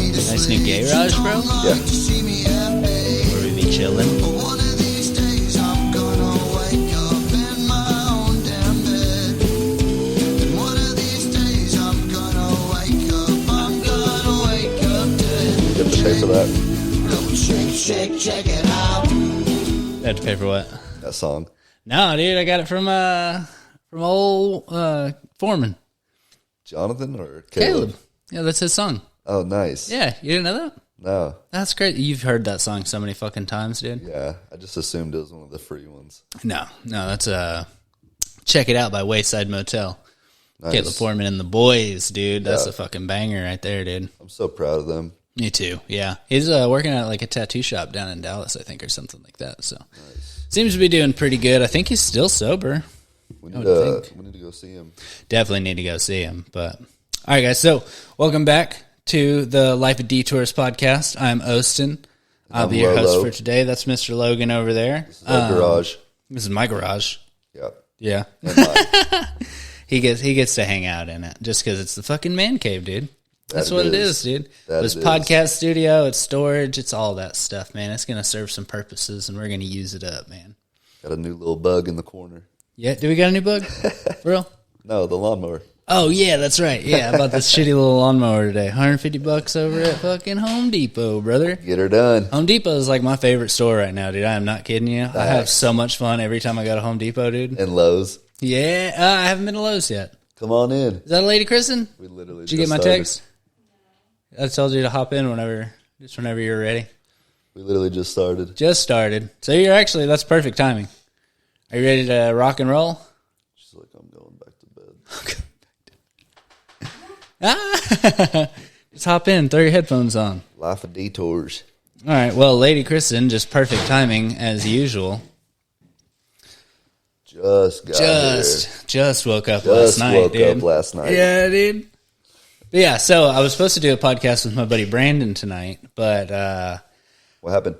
Nice new Gayrage, bro. Yeah. Where we be chilling. Pay for that. Check it out. You have to pay for what? That song. No, dude, I got it from old Foreman. Jonathan or Caleb? Yeah, that's his song. Oh, nice. Yeah, you didn't know that? No. That's great. You've heard that song so many fucking times, dude. Yeah, I just assumed it was one of the free ones. No, that's Check It Out by Wayside Motel. Nice. Caleb Foreman and the boys, dude. That's a fucking banger right there, dude. I'm so proud of them. Me too, yeah. He's working at like a tattoo shop down in Dallas, I think, or something like that. So seems to be doing pretty good. I think he's still sober. We need to go see him. Definitely need to go see him. But all right, guys. So welcome back to the Life of Detours podcast. I'm Austin. I'll be your host for today. That's Mr. Logan over there. This is our garage. This is my garage. Yeah. Yeah. He gets to hang out in it just because it's the fucking man cave, dude. That's what it is, dude. It's podcast studio, it's storage, it's all that stuff, man. It's going to serve some purposes, and we're going to use it up, man. Got a new little bug in the corner. Yeah, do we got a new bug? For real? No, the lawnmower. Oh, yeah, that's right. Yeah, I bought this shitty little lawnmower today. $150 over at fucking Home Depot, brother. Get her done. Home Depot is like my favorite store right now, dude. I am not kidding you. I have so much fun every time I go to Home Depot, dude. And Lowe's. Yeah, I haven't been to Lowe's yet. Come on in. Is that a lady, Kristen? We literally Did you get my text? I told you to hop in whenever you're ready. We literally just started. So you're actually, that's perfect timing. Are you ready to rock and roll? She's like, I'm going back to bed. Just hop in, throw your headphones on. Life of Detours. All right, well, Lady Kristen, just perfect timing as usual. Just woke up last night, dude. Yeah, dude. But yeah, so I was supposed to do a podcast with my buddy Brandon tonight, but what happened?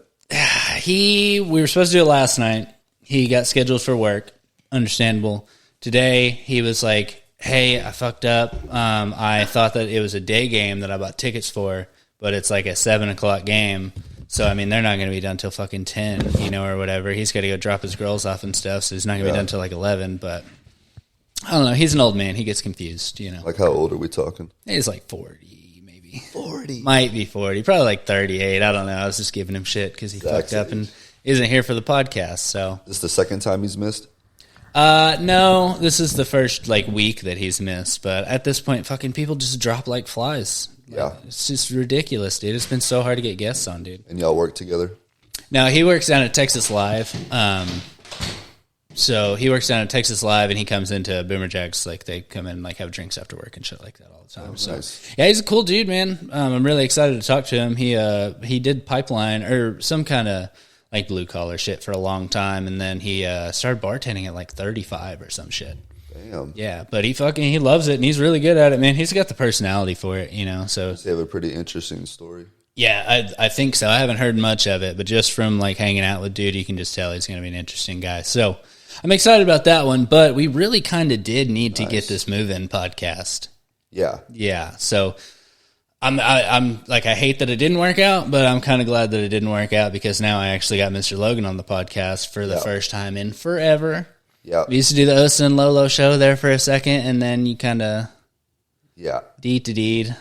We were supposed to do it last night. He got scheduled for work. Understandable. Today, he was like, hey, I fucked up. I thought that it was a day game that I bought tickets for, but it's like a 7 o'clock game. So, I mean, they're not going to be done till fucking 10, or whatever. He's got to go drop his girls off and stuff, so he's not going to be done till like 11, but I don't know. He's an old man. He gets confused, Like how old are we talking? He's like 40, maybe. 40? Might be 40. Probably like 38. I don't know. I was just giving him shit because he fucked up and isn't here for the podcast, so. This is the second time he's missed? No. This is the first, week that he's missed, but at this point, fucking people just drop like flies. Yeah. It's just ridiculous, dude. It's been so hard to get guests on, dude. And y'all work together? No, he works down at Texas Live. So he works down at Texas Live, and he comes into Boomer Jacks. They come in and have drinks after work and shit like that all the time. So nice. Yeah, he's a cool dude, man. I'm really excited to talk to him. He did pipeline or some kind of blue collar shit for a long time, and then he started bartending at 35 or some shit. Damn. Yeah, but he loves it, and he's really good at it, man. He's got the personality for it, So they have a pretty interesting story. Yeah, I think so. I haven't heard much of it, but just from hanging out with dude, you can just tell he's going to be an interesting guy. So I'm excited about that one, but we really kind of did need to get this move-in podcast. Yeah. Yeah. So I'm I hate that it didn't work out, but I'm kind of glad that it didn't work out because now I actually got Mr. Logan on the podcast for the first time in forever. Yeah. We used to do the Austin and Lolo show there for a second, and then you kind of deed to deed,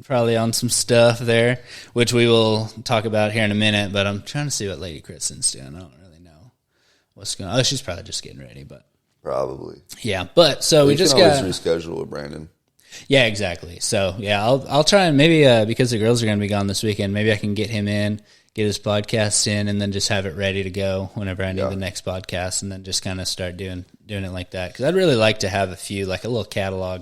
probably on some stuff there, which we will talk about here in a minute, but I'm trying to see what Lady Kristen's doing. I don't really know what's going on. Oh, she's probably just getting ready, but. Probably. Yeah, but so we just got. You can always reschedule with Brandon. Yeah, exactly. So, yeah, I'll try and maybe, because the girls are going to be gone this weekend, maybe I can get him in, get his podcast in, and then just have it ready to go whenever I need the next podcast, and then just kind of start doing it like that. Because I'd really like to have a few, a little catalog,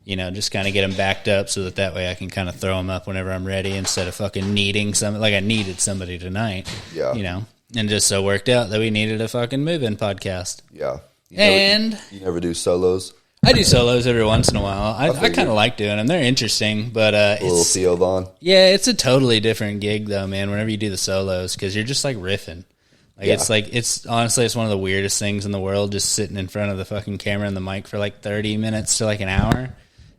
just kind of get them backed up so that way I can kind of throw them up whenever I'm ready instead of fucking needing something. I needed somebody tonight, and just so worked out that we needed a fucking move-in podcast. Yeah. You never do solos? I do solos every once in a while. I kind of like doing them. They're interesting, but it's... A little Theo Vaughn. Yeah, it's a totally different gig, though, man, whenever you do the solos, because you're just, riffing. It's honestly, it's one of the weirdest things in the world, just sitting in front of the fucking camera and the mic for, 30 minutes to, an hour.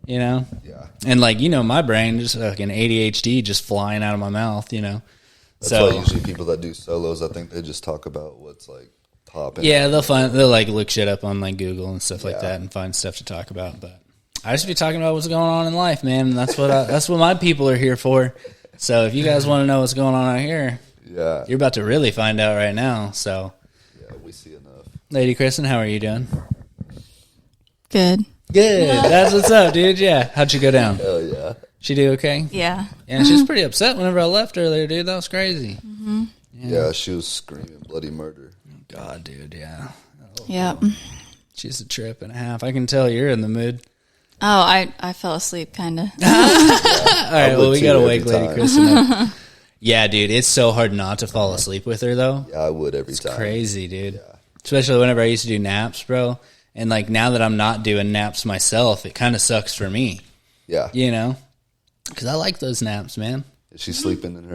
you know? Yeah. And like, you know, my brain just like an ADHD just flying out of my mouth, you know? That's why usually people that do solos, I think they just talk about what's like popping. Yeah, they'll like look shit up on like Google and stuff like that and find stuff to talk about. But I just be talking about what's going on in life, man. And that's what my people are here for. So if you guys want to know what's going on out here, you're about to really find out right now. So yeah, we see enough. Lady Kristen, how are you doing? Good. That's what's up, dude. Yeah, how'd you go down? Hell yeah. She do okay? Yeah. Yeah, she was pretty upset whenever I left earlier, dude. That was crazy. Mm-hmm. Yeah, she was screaming bloody murder. God, dude, yeah. Yep. She's a trip and a half. I can tell you're in the mood. Oh, I fell asleep, kind of. All right, well, we got to wake Lady time. Kristen up. Yeah, dude, it's so hard not to fall asleep with her, though. Yeah, I would every time. Crazy, dude. Yeah. Especially whenever I used to do naps, bro. And, like, now that I'm not doing naps myself, it kind of sucks for me. Yeah. You know? Because I like those naps, man. Is she sleeping in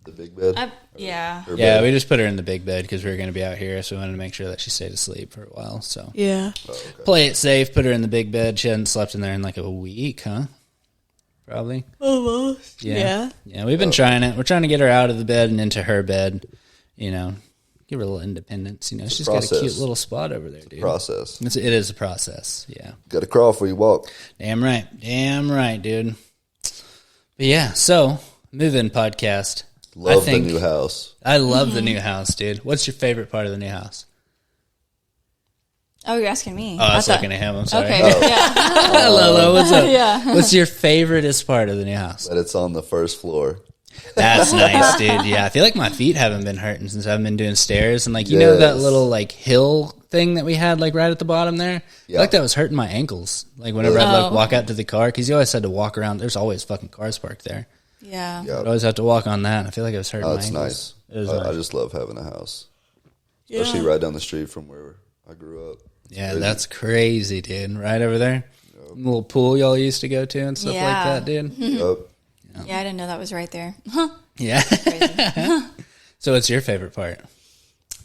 the big bed? Yeah. Her Yeah, bed? we just put her in the big bed because we were going to be out here, so we wanted to make sure that she stayed asleep for a while. So Yeah. Oh, okay. play it safe, put her in the big bed. She hadn't slept in there in like a week, huh? Probably. Almost. Yeah, we've been trying it. We're trying to get her out of the bed and into her bed, you know, give her a little independence. You know, she's got a cute little spot over there, dude. Process. It is a process, yeah. Got to crawl before you walk. Damn right, dude. But yeah, so move-in podcast. Love the new house. I love the new house, dude. What's your favorite part of the new house? Oh, you're asking me. Oh, I was looking at him. I'm sorry. Okay. Oh. Yeah. Lolo, what's up? Yeah. What's your favoriteest part of the new house? But it's on the first floor. That's nice, dude. Yeah, I feel like my feet haven't been hurting since I've been doing stairs. And like, you know that little like hill thing that we had like right at the bottom there? Yeah. I like that was hurting my ankles. Like whenever I'd like walk out to the car, because you always had to walk around. There's always fucking cars parked there. Yeah. I'd always have to walk on that. I feel like it was hurting my That's ankles. nice. It was I nice. just love having a house. Especially right down the street from where I grew up. Yeah, Crazy. that's crazy, dude. Right over there. Little pool y'all used to go to and stuff like Yeah. that, dude. Yep. Yeah, I didn't know that was right there. Yeah. Crazy. So what's your favorite part?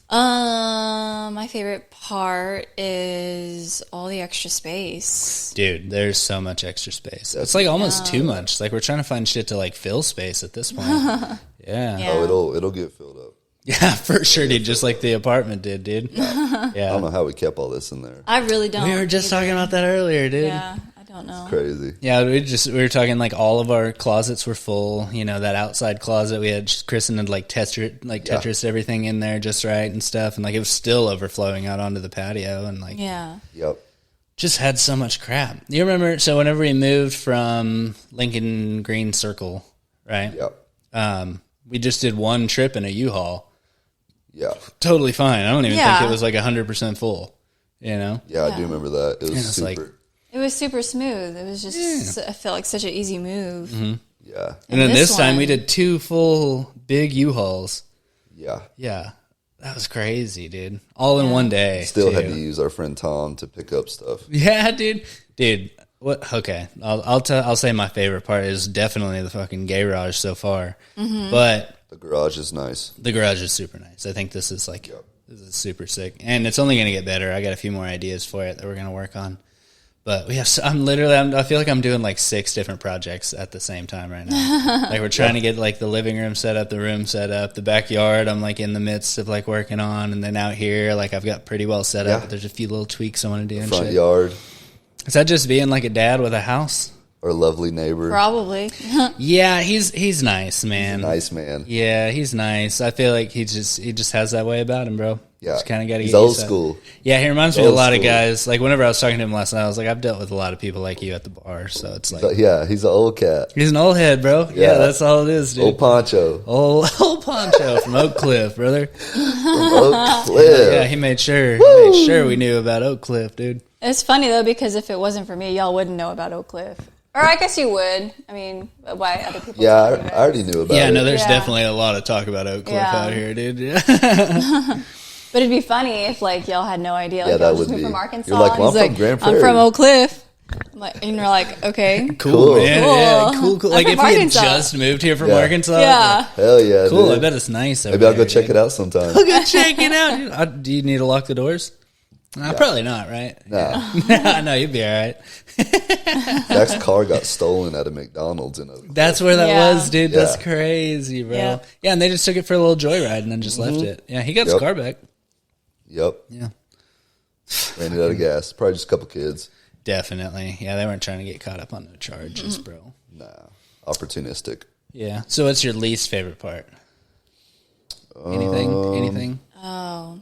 My favorite part is all the extra space. Dude, there's so much extra space. It's like almost too much. Like we're trying to find shit to like fill space at this point. Yeah. Yeah. Oh, it'll get filled up. Yeah, for sure, dude. Just like the apartment did, dude. I Yeah. don't know how we kept all this in there. I really don't. We were just talking about that earlier, dude. Yeah, I don't know. Crazy. Yeah, we were talking like all of our closets were full. You know, that outside closet we had, Kristen had like Tetris everything in there just right and stuff, and like it was still overflowing out onto the patio and like Yeah. Yep. just had so much crap. You remember? So whenever we moved from Lincoln Green Circle, right? Yep. We just did one trip in a U-Haul. Yeah. Totally fine. I don't even Yeah. think it was like 100% full. You know? Yeah, I do remember that. It was it's super. like- It was super smooth. It was just, I felt like such an easy move. Yeah. And then this time we one- did 2 full big U-Hauls. Yeah. Yeah. That was crazy, dude. All in one day. Still too. had to use our friend Tom to pick up stuff. Yeah, dude. Dude, what? Okay, I'll say my favorite part is definitely the fucking Gayrage so far. But The garage is nice. the garage is super nice. I think this is like this is super sick, and it's only gonna get better. I got a few more ideas for it that we're gonna work on. But we have. I feel like I'm doing like 6 different projects at the same time right now. Like we're trying to get like the living room set up, the room set up, the backyard. I'm like in the midst of like working on, and then out here, like I've got pretty well set up. But there's a few little tweaks I want to do. And Front shit. yard. Is that just being like a dad with a house? Our lovely neighbor. Probably. Yeah, he's nice, man. Nice man. Yeah, he's nice. I feel like he just has that way about him, bro. Yeah. Just kind of got to He's get old used to it. school. Yeah, he reminds me of a Old lot of school. guys. Like whenever I was talking to him last night, I was like, I've dealt with a lot of people like you at the bar, so it's like But yeah, he's an old cat. he's an old head, bro. Yeah, Yeah. that's all it is, dude. Old Poncho. Old Poncho from Oak Cliff, brother. From Oak Cliff. Yeah, he made sure we knew about Oak Cliff, dude. It's funny, though, because if it wasn't for me, y'all wouldn't know about Oak Cliff. Or I guess you would. I mean, why other people Yeah, tell you I about it. already knew about Yeah, it. no, there's Yeah. definitely a lot of talk about Oak Cliff Yeah. out here, dude. Yeah. But it'd be funny if, like, y'all had no idea. Like, Yeah, that y'all just would moved be. from Arkansas. You're like, well, He's I'm from Grand I'm Prairie. from Oak Cliff. I'm like, and you're like, okay. Cool, man. Cool. Yeah, cool. I'm Like from if he had Arkansas. just moved here from Yeah. Arkansas. Yeah. Hell yeah, Cool. dude. I bet it's nice. Maybe I'll go check it out sometime. Go check it out. Dude. Do you need to lock the doors? Probably not, right? Nah. No, you'd be all right. Zach's car got stolen at a McDonald's in Oakland. That's where that was, dude. Yeah. That's crazy, bro. Yeah. Yeah, and they just took it for a little joyride and then just left it. Yeah, he got his car back. Yep. Yeah. Ran it out of gas. Probably just a couple kids. Definitely. Yeah, they weren't trying to get caught up on no charges, bro. Nah. Opportunistic. Yeah. So what's your least favorite part? Anything? Oh,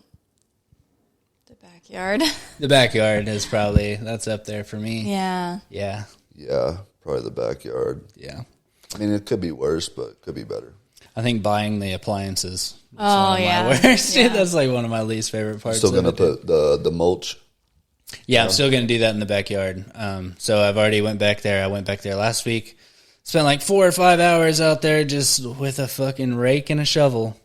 the backyard. The backyard is probably, that's up there for me. Yeah. Yeah. Yeah. Probably the backyard. Yeah. I mean, it could be worse, but it could be better. I think buying the appliances. Is Oh, one of yeah. my worst. Yeah. That's like one of my least favorite parts. Still of gonna it, dude. put the mulch. Yeah, I'm still going to do that in the backyard. So I've already went back there. I went back there last week. Spent like 4 or 5 hours out there just with a fucking rake and a shovel.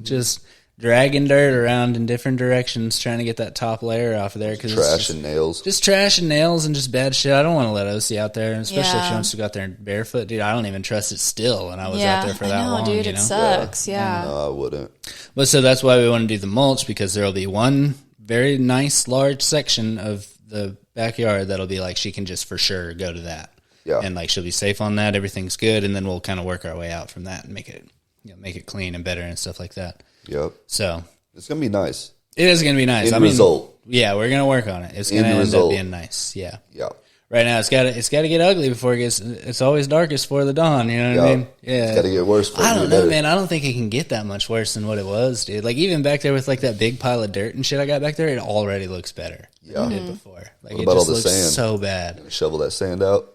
Just dragging dirt around in different directions, trying to get that top layer off of there. Cause Trash and nails. Just trash and nails and just bad shit. I don't want to let OC out there, especially if she Yeah. wants to go out there barefoot. Dude, I don't even trust it still, and I was Yeah, out there for I that know, long. dude. You It know? sucks. Yeah. No, I wouldn't. But so that's why we want to do the mulch, because there'll be one very nice large section of the backyard that'll be like she can just for sure go to that. Yeah. And like she'll be safe on that, everything's good, and then we'll kind of work our way out from that and make it clean and better and stuff like that. Yep. So It's gonna be nice. it is going to be nice. End result. Yeah, we're going to work on it. It's going to end up result. being nice. Yeah. Yeah. Right now, it's got to get ugly before it gets. It's always darkest for the dawn. You know what I mean? Yeah. It's got to get worse. For it I to don't get know, better. man. I don't think it can get that much worse than what it was, dude. Like even back there with like that big pile of dirt and shit I got back there, it already looks better than it did before. Like What it about just all the looks sand? so bad. Shovel that sand out.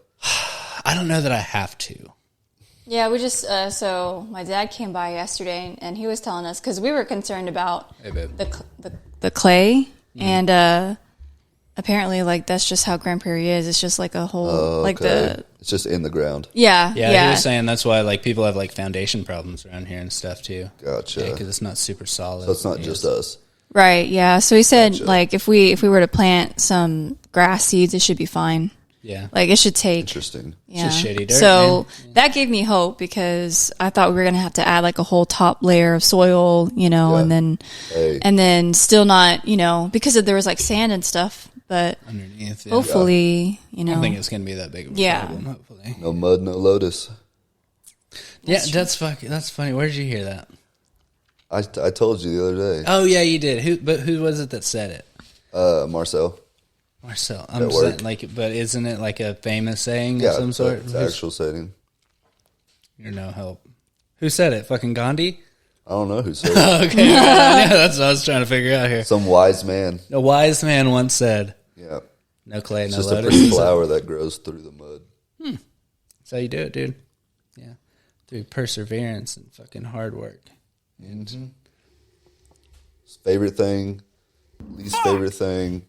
I don't know that I have to. Yeah, we just so my dad came by yesterday and he was telling us because we were concerned about Hey, babe. the clay and apparently like that's just how Grand Prairie is. It's just like a whole like the It's just in the ground. yeah Yeah, he was saying that's why like people have like foundation problems around here and stuff too. Gotcha. Yeah, because it's not super solid. So it's not just us. right. Yeah, so he said Gotcha. like if we were to plant some grass seeds, it should be fine. Yeah. Like it should take. Interesting. Yeah. just shitty dirt, So man. that gave me hope because I thought we were gonna have to add like a whole top layer of soil, you know, Yeah. and then still not, you know, because there was like sand and stuff. But Underneath. Yeah. hopefully, you I know, don't think it's gonna be that big of a Yeah. problem. Hopefully. No mud, no lotus. That's funny. Where did you hear that? I told you the other day. Oh yeah, you did. Who was it that said it? Marcel. Marcel. At I'm work. saying, like, but isn't it like a famous saying Yeah, of some sort? it's actual setting. You're no help. Who said it? Fucking Gandhi? I don't know who said it. Okay. Yeah, that's what I was trying to figure out here. Some wise man. A wise man once said, Yeah. no clay, It's no just a lotus. pretty flower that grows through the mud. That's how you do it, dude. Yeah. Through perseverance and fucking hard work. Favorite thing, least favorite thing.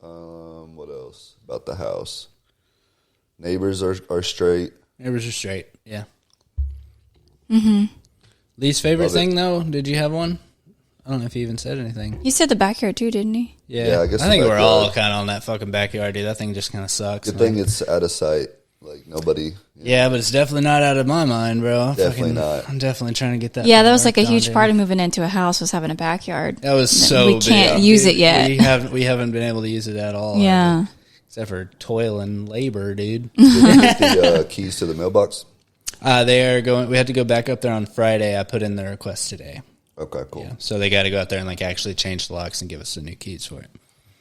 What else about the house? Neighbors are straight. Neighbors are straight. Yeah. Least favorite Love it. thing, though? Did you have one? I don't know if he even said anything. he said the backyard too, didn't he? Yeah, I guess I think the we're all backyard. kind of on that fucking backyard, dude. That thing just kind of sucks. Good man. thing it's out of sight. Like nobody. Yeah, but it's definitely not out of my mind, bro. Definitely not. I'm definitely trying to get that. Yeah, thing that was like a worked on, huge dude. part of moving into a house was having a backyard. That was so we can't big. use it yet. We haven't been able to use it at all. Yeah. Except for toil and labor, dude. Did you get the keys to the mailbox? They are going. We had to go back up there on Friday. I put in the request today. Okay, cool. Yeah, so they got to go out there and like actually change the locks and give us the new keys for it.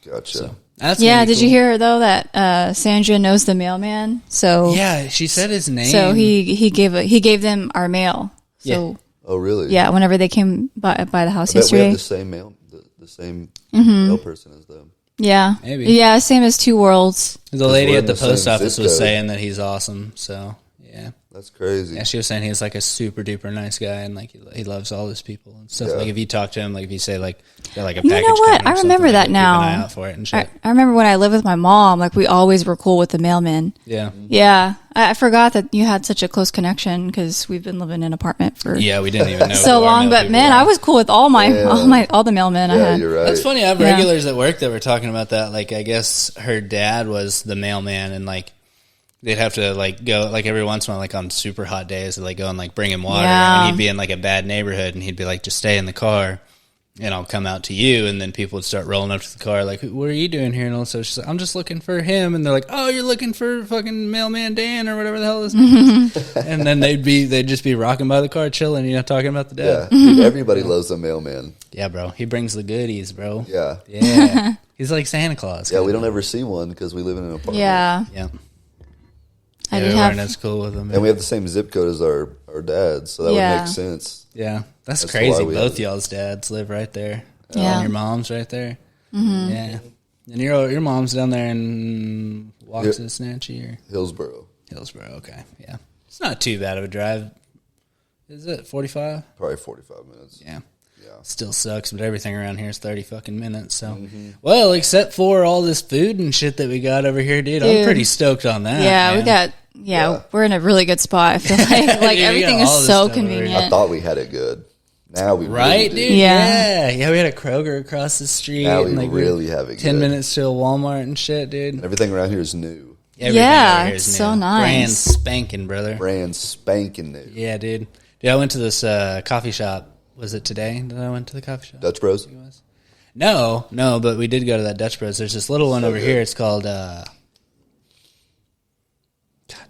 Gotcha. So that's Yeah, gonna be did you cool. hear though that Sandra knows the mailman? So Yeah, she said his name. so he gave them our mail. So Oh, really? yeah, whenever they came by the house I bet we yesterday. have the same mail, the same mail person as them. Yeah. Maybe. Yeah, same as Two Worlds. The lady we're at in the the same post office zip was code. saying that he's awesome. So yeah. That's crazy. Yeah, she was saying he's like a super duper nice guy and like he loves all his people and stuff. Yeah. Like if you talk to him, like if you say like got like a You package know what? coming or I remember something, that like, now. Keep an eye out for it and shit. I remember when I lived with my mom, like we always were cool with the mailman. Yeah. Yeah. I forgot that you had such a close connection because we've been living in an apartment for Yeah, we didn't even know so who our long. mail But people man, were. I was cool with all the mailmen I Yeah, had. you're right. That's funny. I have Yeah. regulars at work that were talking about that. Like, I guess her dad was the mailman, and like they'd have to like go like every once in a while, like on super hot days, they'd like go and like bring him water, Yeah. and he'd be in like a bad neighborhood, and he'd be like, just stay in the car. And I'll come out to you, and then people would start rolling up to the car, like, what are you doing here? And all so she's like, I'm just looking for him. And they're like, oh, you're looking for fucking Mailman Dan or whatever the hell his name is. And then they'd just be rocking by the car, chilling, talking about the dad. Yeah, dude, everybody loves a mailman. Yeah, bro. He brings the goodies, bro. Yeah. Yeah. He's like Santa Claus. Yeah, we don't ever see one because we live in an apartment. Yeah. Yeah. I did everyone have, that's cool with him. And we have the same zip code as our dads, so that would make sense. Yeah. That's why crazy. we Both have y'all's dads live right there. Yeah. And your mom's right there. Mm-hmm. Yeah. And your mom's down there in Waxahachie or Hillsboro. Okay. Yeah. It's not too bad of a drive. Is it 45? Probably 45 minutes. Yeah. Yeah. Still sucks, but everything around here is 30 fucking minutes. So, well, except for all this food and shit that we got over here, dude. I'm pretty stoked on that. Yeah, man. we're in a really good spot. I feel like Yeah, everything all is this so stuff over here. convenient. I thought we had it good. Now we Right, really do. dude? Yeah. Yeah, we had a Kroger across the street. Now we and really have it 10 good. minutes to a Walmart and shit, dude. Everything around here is new. Everything Yeah, over here is it's new. so nice. Brand spanking, brother. Brand spanking new. Yeah, dude. Dude, I went to this coffee shop. Was it today that I went to the coffee shop? Dutch Bros? No, but we did go to that Dutch Bros. There's this little one over here. It's called, God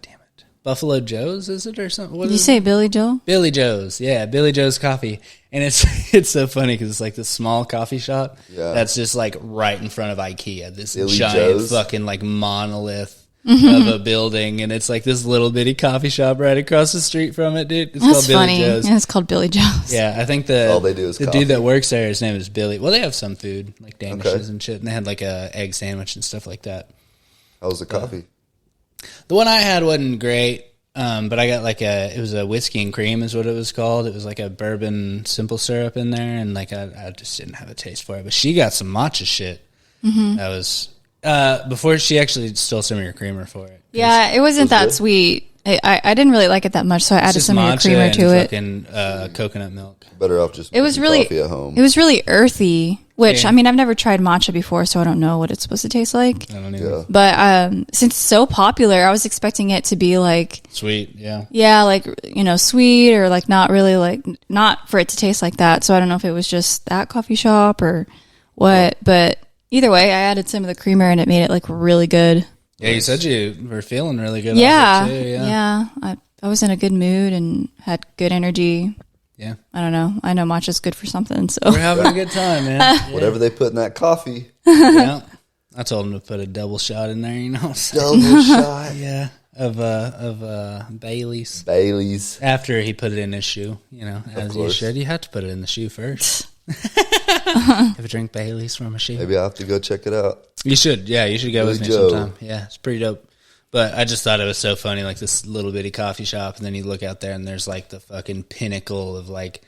damn it, Buffalo Joe's, is it, or something? What Did you is say Billy Joel? Billy Joe's, yeah, Billy Joe's Coffee, and it's so funny because it's like this small coffee shop that's just like right in front of IKEA, this Billy giant Joe's? fucking like monolith of a building, and it's like this little bitty coffee shop right across the street from it, dude. It's That's called Billy funny. Joe's. Yeah, it's called Billy Joe's. Yeah, I think All they do is the coffee. dude that works there, his name is Billy. Well, they have some food like danishes Okay. and shit, and they had like a egg sandwich and stuff like that. How was the coffee? The one I had wasn't great, but I got like it was a whiskey and cream is what it was called. It was like a bourbon simple syrup in there, and like I just didn't have a taste for it. But she got some matcha shit. That was before she actually stole some of your creamer for it. Yeah, it wasn't that good? sweet. I didn't really like it that much, so I added Just some of your matcha creamer and to it. fucking coconut milk. Better off just It was making really coffee at home. It was really earthy, which Yeah. I mean I've never tried matcha before, so I don't know what it's supposed to taste like. I don't even Yeah. But since it's so popular, I was expecting it to be like sweet. Yeah. like sweet or like not really like not for it to taste like that. So I don't know if it was just that coffee shop or what, but either way, I added some of the creamer and it made it like really good. Yeah, you said you were feeling really good. Yeah, off it too, yeah. I was in a good mood and had good energy. Yeah. I don't know. I know matcha's good for something. So We're having a good time, man. Yeah. Whatever they put in that coffee. Yeah. I told him to put a double shot in there, What I'm saying? Double shot. Yeah. Of Bailey's. Bailey's. After he put it in his shoe, as you course. should. You have to put it in the shoe first. Have a drink Bailey's from a shoe. Maybe I'll have to go check it out. You should. Yeah, you should go with me Billy Joe. sometime. Yeah, it's pretty dope. But I just thought it was so funny, like this little bitty coffee shop, and then you look out there and there's like the fucking pinnacle of like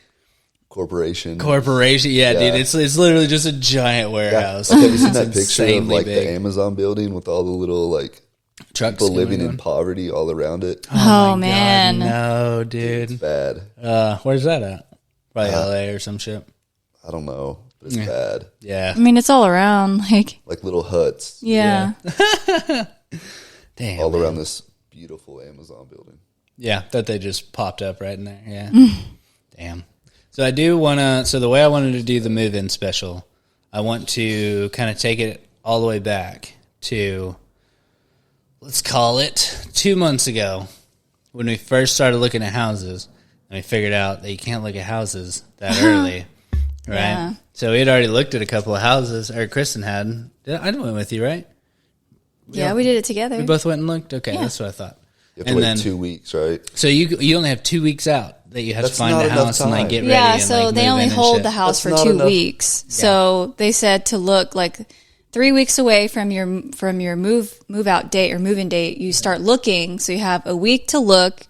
Corporation. Yeah, dude, it's literally just a giant Yeah. warehouse. Like, have you seen that It's picture of insanely like big. the Amazon building with all the little like Trucks people living going in on. poverty all around it? oh my man, God, no, It's dude. bad. Where's that at? Probably LA or some shit. I don't know, but it's bad. Yeah. I mean it's all around. Like little huts Yeah. Damn. all around this beautiful Amazon building. Yeah, that they just popped up right in there. Yeah. Damn. So I do want to, so the way I wanted to do the move-in special, I want to kind of take it all the way back to, let's call it 2 months ago when we first started looking at houses and we figured out that you can't look at houses that early, right? Yeah. So we had already looked at a couple of houses, or Kristen had. I went with you, right? Yeah, we did it together. We both went and looked? Okay, Yeah. that's what I thought. You have to And wait then- 2 weeks, right? So you only have 2 weeks out that you have That's to find not a enough house and like time. get ready. Yeah, and, so like, they move only in and hold shit. the house That's for not 2 enough. weeks. So they said to look like 3 weeks away from your move out date or move in date. You start looking, so you have a week to look,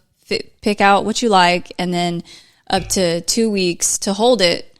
pick out what you like, and then up to 2 weeks to hold it.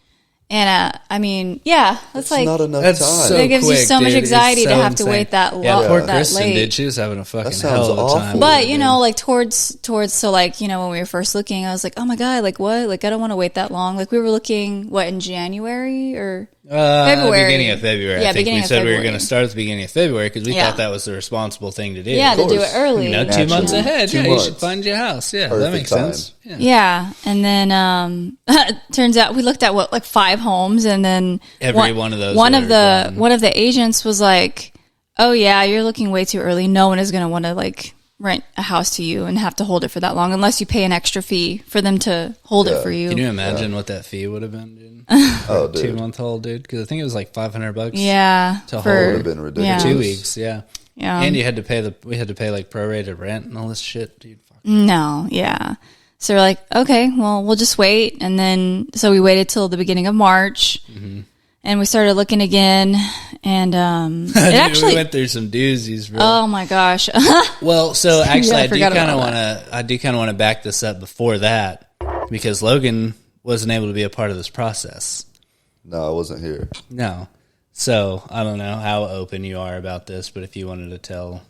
And I mean, yeah, that's like Not enough That's time. so It gives you quick, so much dude. It's anxiety to so have to insane. wait that Yeah, long, poor that Kristen, late. dude. She was having a fucking sounds hell of a awful. time. But you know, like towards so like when we were first looking, I was like, oh my god, like what? Like I don't want to wait that long. Like we were looking in January or February. Beginning of February. Yeah, I think beginning we of said we were February. going to start at the beginning of February because we Yeah. thought that was the responsible thing to do. Yeah, to do it course. early. 2 months Naturally. ahead. 2 Yeah, you months. should find your house. Yeah, that Perfect makes time. sense. Yeah. And then turns out we looked at like 5 homes, and then one of those. One of the agents was like, "Oh yeah, you're looking way too early. No one is going to want to like rent a house to you and have to hold it for that long unless you pay an extra fee for them to hold it for you." Can you imagine what that fee would have been, dude? Oh, dude. 2-month hold, dude. Because I think it was like $500. Yeah. To hold. Would have been ridiculous. 2 weeks, yeah. Yeah. And we had to pay like prorated rent and all this shit, dude. Fuck. No, yeah. So we're like, okay, well, we'll just wait. And then, so we waited till the beginning of March, and we started looking again. And it actually we went through some doozies, bro. Oh my gosh. Well, so actually, Yeah, I do kind of want to back this up before that, because Logan wasn't able to be a part of this process. No, I wasn't here. No. So I don't know how open you are about this, but if you wanted to tell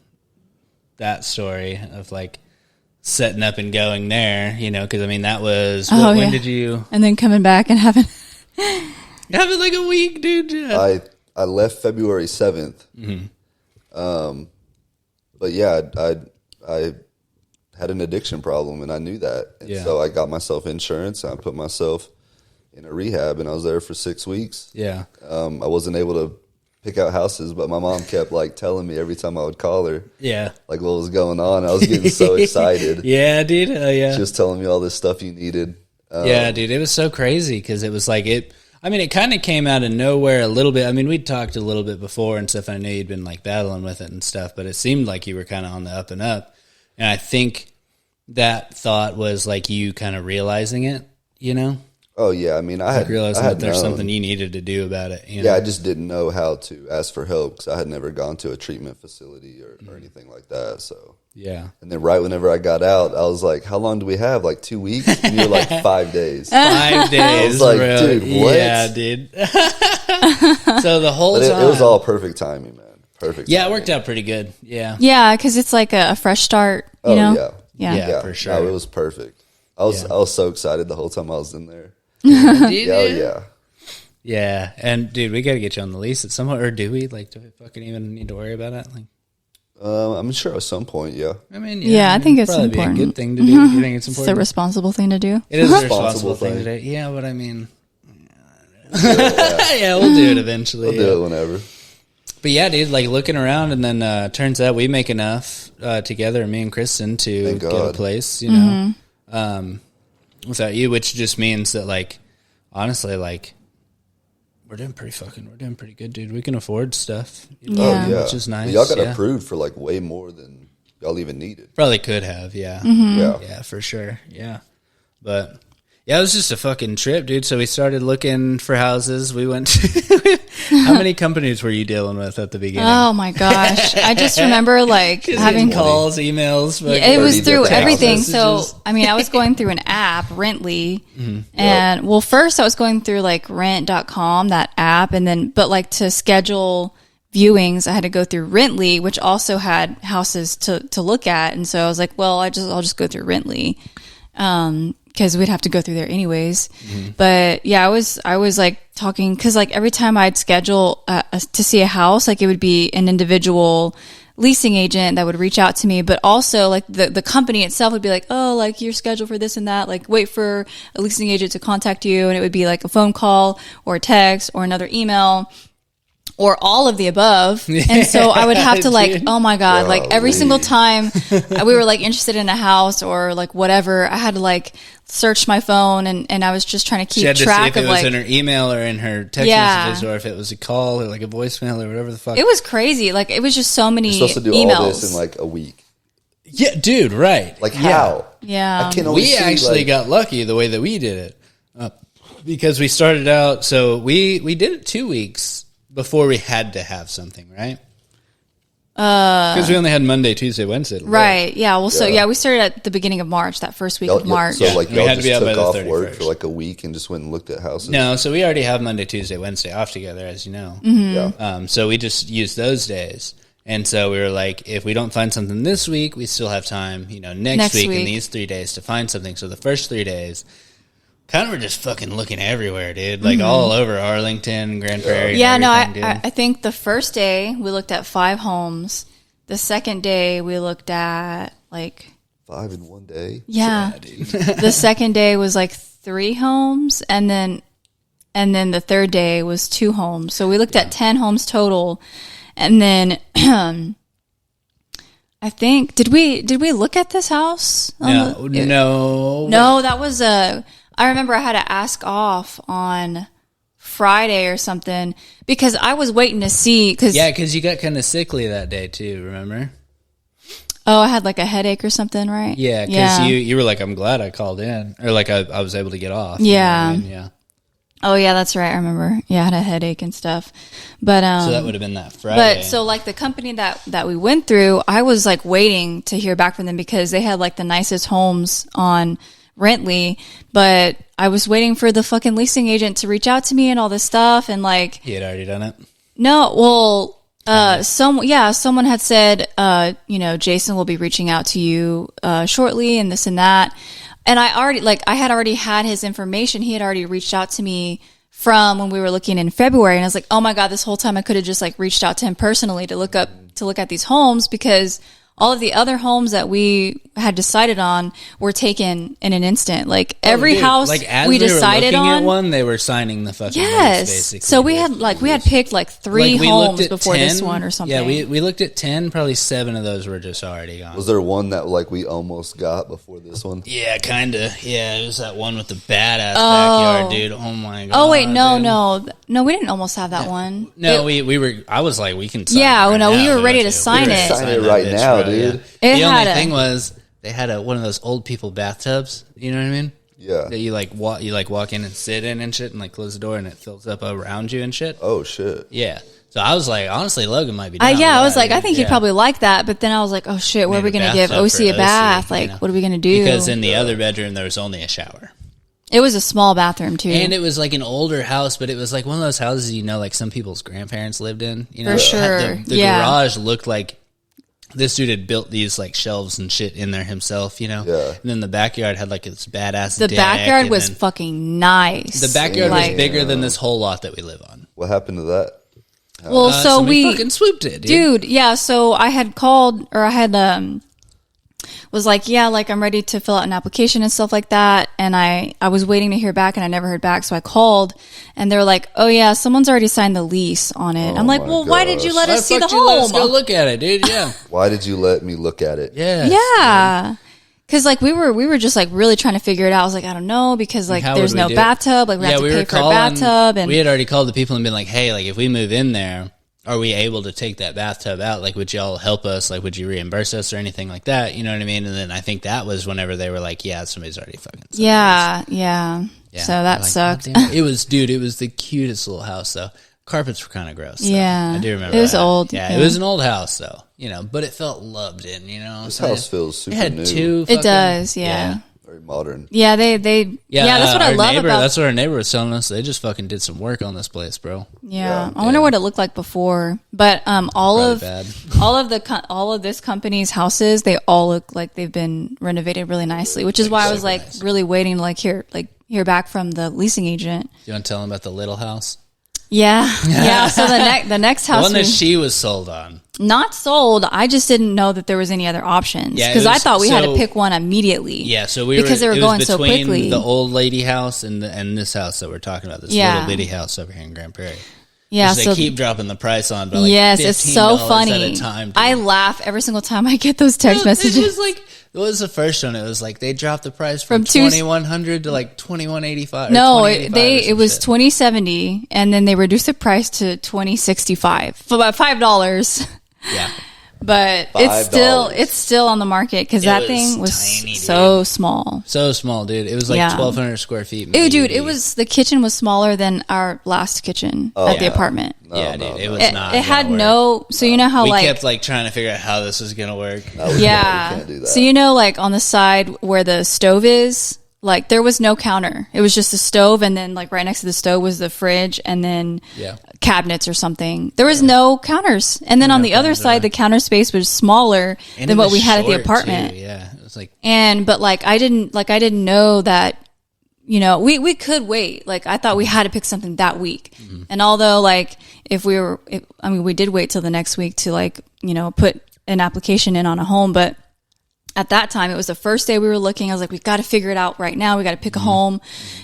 that story of like setting up and going there, you know, because I mean that was when did you? And then coming back and having like a week, dude. Yeah. I left February 7th. But yeah, I had an addiction problem, and I knew that, and so I got myself insurance. And I put myself in a rehab, and I was there for 6 weeks. Yeah. I wasn't able to pick out houses, but my mom kept like telling me every time I would call her, like what was going on. I was getting so excited. Yeah, dude. Yeah. She was telling me all this stuff you needed. Yeah, dude. It was so crazy because it was like it kind of came out of nowhere a little bit. I mean, we'd talked a little bit before and stuff. I knew you'd been like battling with it and stuff, but it seemed like you were kind of on the up and up. And I think that thought was like you kind of realizing it, you know? Oh yeah, I mean, I had realized that there's known something you needed to do about it. You know? I just didn't know how to ask for help because I had never gone to a treatment facility or anything like that. So yeah, and then right whenever I got out, I was like, "How long do we have? Like 2 weeks?" And you were like, 5 days. 5 days. I was like, bro. dude, what? Yeah, dude. So the whole time, it was all perfect timing, man. Perfect. Yeah, timing. it worked out pretty good. Yeah, yeah, because it's like a fresh start. You know? Yeah, for sure. No, it was perfect. I was so excited the whole time I was in there. Yeah, and dude, we got to get you on the lease at some point, or do we? Like, do we fucking even need to worry about it? Like, I'm sure at some point, yeah. I mean, I think it's probably important. Be a good thing to do. You think it's important? It's a responsible thing to do. It is a responsible thing to do. Yeah, but I mean, yeah, we'll do it eventually. We'll do it whenever. But yeah, dude, like looking around, and then turns out we make enough together, me and Kristen, to get a place. You know, without you, which just means that, like, honestly, like, we're doing pretty good, dude. We can afford stuff, you know, which is nice. Y'all got approved for like way more than y'all even needed. Probably could have, yeah. Yeah, for sure, yeah. But yeah, it was just a fucking trip, dude. So we started looking for houses. We went to how many companies were you dealing with at the beginning? Oh my gosh. I just remember like having calls, emails. It was through everything. So, I mean, I was going through an app, Rently. And well, first I was going through like rent.com, that app. And then, but like to schedule viewings, I had to go through Rently, which also had houses to look at. And so I was like, well, I'll just go through Rently. Because we'd have to go through there anyways. But yeah, I was like talking, because like every time I'd schedule to see a house, like it would be an individual leasing agent that would reach out to me, but also like the company itself would be like, oh, like you're scheduled for this and that, like wait for a leasing agent to contact you. And it would be like a phone call or a text or another email, or all of the above. And so I would have to like, oh my God, like every single time we were like interested in a house or like whatever, I had to like search my phone and I was just trying to keep track of like. If it was in her email or in her text messages, or if it was a call or like a voicemail or whatever the fuck. It was crazy. Like it was just so many emails. You're supposed to do all this in like a week. Yeah, dude, right. Like how? Yeah. I can only we actually got lucky the way that we did it. Because we started out, so we did it 2 weeks before we had to have something, right? Because we only had Monday, Tuesday, Wednesday. Right. Yeah. Well, so we started at the beginning of March, that first week of March. So like y'all had to just be out by took the off 31st. work for like a week and just went and looked at houses. No, so we already have Monday, Tuesday, Wednesday off together, as you know. Yeah. So we just used those days. And so we were like, if we don't find something this week, we still have time, you know, next week in these 3 days to find something. So the first 3 days, kind of were just fucking looking everywhere, dude. Like all over Arlington, Grand Prairie. Yeah, no, I think the first day we looked at 5 homes. The second day we looked at like 5 in one day. Yeah. The second day was like 3 homes, and then the third day was 2 homes. So we looked at 10 homes total, and then I think did we look at this house? No. No, that was I remember I had to ask off on Friday or something because I was waiting to see. Because you got kind of sickly that day too, remember? Oh, I had like a headache or something, right? Yeah, because you were like, I'm glad I called in. Or like I was able to get off. Yeah. You know what I mean? Yeah. Oh, yeah, that's right. I remember. Yeah, I had a headache and stuff. But so that would have been that Friday. But so like the company that we went through, I was like waiting to hear back from them because they had like the nicest homes on Rently, but I was waiting for the fucking leasing agent to reach out to me and all this stuff, and like he had already done it. No, well, someone had said, Jason will be reaching out to you shortly, and this and that. And I had already had his information. He had already reached out to me from when we were looking in February, and I was like, oh my God, this whole time I could have just like reached out to him personally to look at these homes, because all of the other homes that we had decided on were taken in an instant. Like every house like, as we decided were looking on at one, they were signing the fucking lease, basically. So we had picked like 3 homes before 10, this one or something. Yeah, we looked at 10, probably 7 of those were just already gone. Was there one that like we almost got before this one? Yeah, kind of. Yeah, it was that one with the badass backyard, dude. Oh my God. Oh wait, no, we didn't almost have that one. No, we were. I was like, we can sign we were ready to sign it. Sign it right now, dude. The only thing was they had one of those old people bathtubs. You know what I mean? Yeah. That you walk in and sit in and shit, and like close the door and it fills up around you and shit. Oh shit. Yeah. So I was like, honestly, Logan might be down with I was that, like, I think he'd probably like that. But then I was like, oh shit, what are we going to give OC a bath? Like, what are we going to do? Because in the other bedroom, there was only a shower. It was a small bathroom too. And it was like an older house, but it was like one of those houses, like some people's grandparents lived in. You know, for sure. The garage looked like this dude had built these like shelves and shit in there himself, you know? Yeah. And then the backyard had like this badass The deck, backyard was fucking nice. The backyard was bigger than this whole lot that we live on. What happened to that? Well, so we fucking swooped it, dude. Yeah, so I had called, or I had was like, yeah, like I'm ready to fill out an application and stuff like that, and I was waiting to hear back, and I never heard back, so I called, and they're like, oh yeah, someone's already signed the lease on it. I'm like, well, why did you let us see the home? Let us go look at it, dude. Yeah. Why did you let me look at it? Yeah. Because like we were just like really trying to figure it out. I was like, I don't know, because like there's no bathtub. Like we have to pay for a bathtub, and we had already called the people and been like, hey, like if we move in there, are we able to take that bathtub out? Like, would y'all help us? Like, would you reimburse us or anything like that? You know what I mean? And then I think that was whenever they were like, yeah, somebody's already fucking. Yeah. So that sucked. It was the cutest little house though. Carpets were kind of gross. Though. Yeah, I do remember. It was old. Yeah, it was an old house though. You know, but it felt loved in. You know, this house feels super new. It had 2. It does. Yeah. Very modern. Yeah, they that's what I love about. That's what our neighbor was telling us. They just fucking did some work on this place, bro. Yeah. I wonder what it looked like before. But all of this company's houses, they all look like they've been renovated really nicely, which is why I was like really waiting to hear back from the leasing agent. You want to tell them about the little house? Yeah. So the next house, the one that she was sold on. Not sold. I just didn't know that there was any other options, because I thought we had to pick one immediately. Yeah, so because they were going so quickly. The old lady house and this house that we're talking about, this little bitty house over here in Grand Prairie. Yeah, so they keep dropping the price on. By like yes, it's so funny. at a time, I laugh every single time I get those text messages. It was like, what was the first one? It was like they dropped the price from $2,100 to like $2,185. No, it was $2,070, and then they reduced the price to $2,065 for about $5. Yeah. But it's still on the market, because that thing was tiny, so small. So small, dude. It was like 1,200 square feet. Maybe. Dude, the kitchen was smaller than our last kitchen at the apartment. Dude, it was not. It had no. So you know how we kept like trying to figure out how this was gonna work. We can't do that. So you know, like on the side where the stove is, like there was no counter. It was just a stove, and then like right next to the stove was the fridge, and then cabinets or something. There was no counters, and then on the other side, the counter space was smaller than what we had at the apartment. Too. Yeah, it was like, but I didn't know that. You know, we could wait. Like I thought we had to pick something that week, and although like we did wait till the next week to like put an application in on a home, but at that time, it was the first day we were looking. I was like, we got to figure it out right now. We got to pick a home.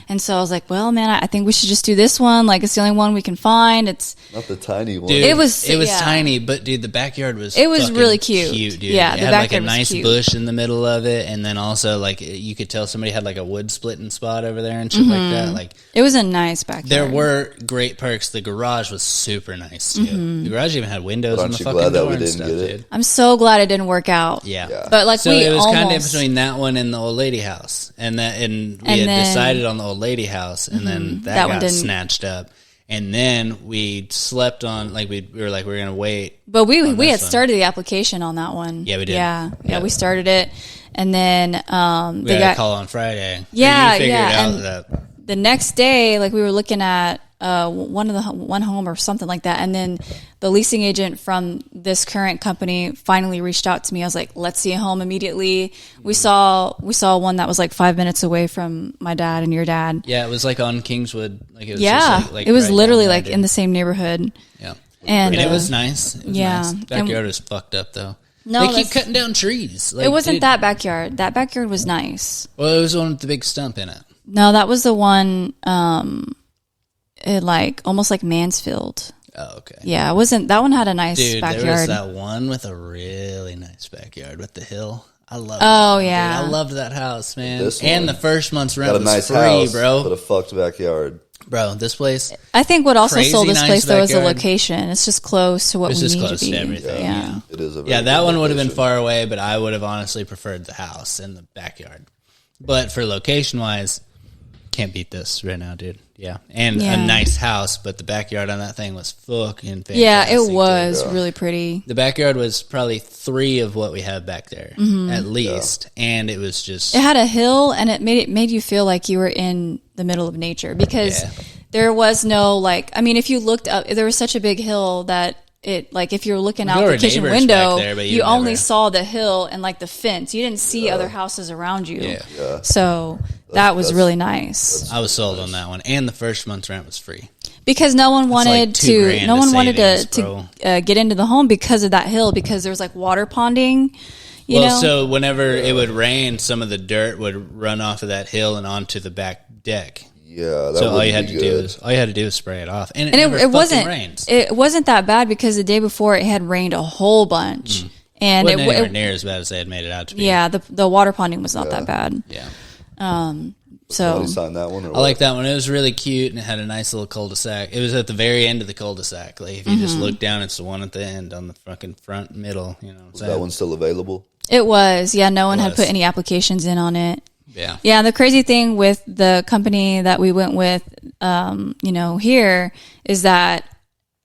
And so I was like, well, man, I think we should just do this one. Like, it's the only one we can find. It's not the tiny one. Dude, it was tiny, but dude, the backyard was really cute. Dude. Yeah, it the had like a backyard was nice cute. bush in the middle of it, and then also like you could tell somebody had like a wood splitting spot over there and shit like that. Like, it was a nice backyard. there were great perks. The garage was super nice too. The garage even had windows in the fucking glad that door we and didn't stuff, get it? dude. I'm so glad it didn't work out. Yeah. But like So we it was almost, kind of in between that one and the old lady house, and we had decided on the old lady house, and then that one got didn't. snatched up, and then we slept on like we were like we're gonna wait. But we had started the application on that one. Yeah, we did. Yeah, we started it, and then We got a call on Friday. Yeah, You figured yeah, out and that the next day, like we were looking at one home or something like that, and then the leasing agent from this current company finally reached out to me. I was like, let's see a home immediately. We saw one that was like 5 minutes away from my dad and your dad. Yeah, it was like on Kingswood. Like it was just like it was right literally down there, like dude. in the same neighborhood. Yeah, and it was nice. It was nice. Backyard was fucked up though. No, they keep cutting down trees. Like, it wasn't dude, that backyard. That backyard was nice. Well, it was the one with the big stump in it. No, that was the one. It like almost like Mansfield. Oh, okay. Yeah, it wasn't. That one had a nice backyard. There was that one with a really nice backyard with the hill. I love. Oh that, yeah, dude. I loved that house, man. This And one the first month's rent got a was nice free, house, bro. but a fucked backyard. Bro, this place. I think what also Crazy sold this nice place though is the backyard. location. It's just close to what It's we just need close to be. to everything. Yeah. It is a very Yeah, that good one would have been location. far away, but I would have honestly preferred the house and the backyard. But for location wise, can't beat this right now, dude. Yeah, and a nice house, but the backyard on that thing was fucking fantastic. Yeah, it was too. really pretty. The backyard was probably 3 of what we have back there, at least, and it was just It had a hill, and it made you feel like you were in the middle of nature because there was no like. I mean, if you looked up, there was such a big hill that it like if you were looking out the kitchen window, there, but you only saw the hill and like the fence. You didn't see other houses around you. Yeah. So that was really nice. I was sold on that one, and the first month's rent was free. Because no one wanted $2,000 no one wanted savings, to get into the home because of that hill, because there was like water ponding. You know? So whenever it would rain, some of the dirt would run off of that hill and onto the back deck. Yeah, that So all would you had be to good. do is spray it off, and it And never it fucking wasn't rains. it wasn't that bad because the day before it had rained a whole bunch, and Wasn't anywhere it near as bad as they had made it out to be. yeah the water ponding was not that bad. Yeah. So Somebody signed that one. Or I like that one. It was really cute, and it had a nice little cul-de-sac. It was at the very end of the cul-de-sac. Like if you just look down, it's the one at the end on the fucking front middle. You know what I'm saying? that one still available? it was no one had was. put any applications in on it. Yeah. Yeah, the crazy thing with the company that we went with, here is that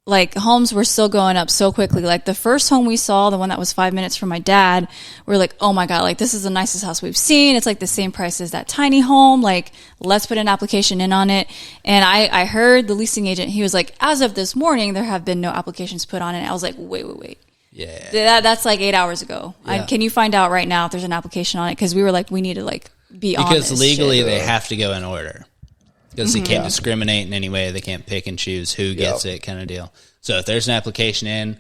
like homes were still going up so quickly. Like the first home we saw, the one that was 5 minutes from my dad, we were like, oh my God, like this is the nicest house we've seen. It's like the same price as that tiny home. Like let's put an application in on it. And I heard the leasing agent, he was like, as of this morning, there have been no applications put on it. I was like, wait. Yeah. That's like 8 hours ago. Yeah. Can you find out right now if there's an application on it? Because we were like, we need to like be on this Because legally shit. they have to go in order. Because they can't discriminate in any way. They can't pick and choose who gets it, kind of deal. So if there's an application in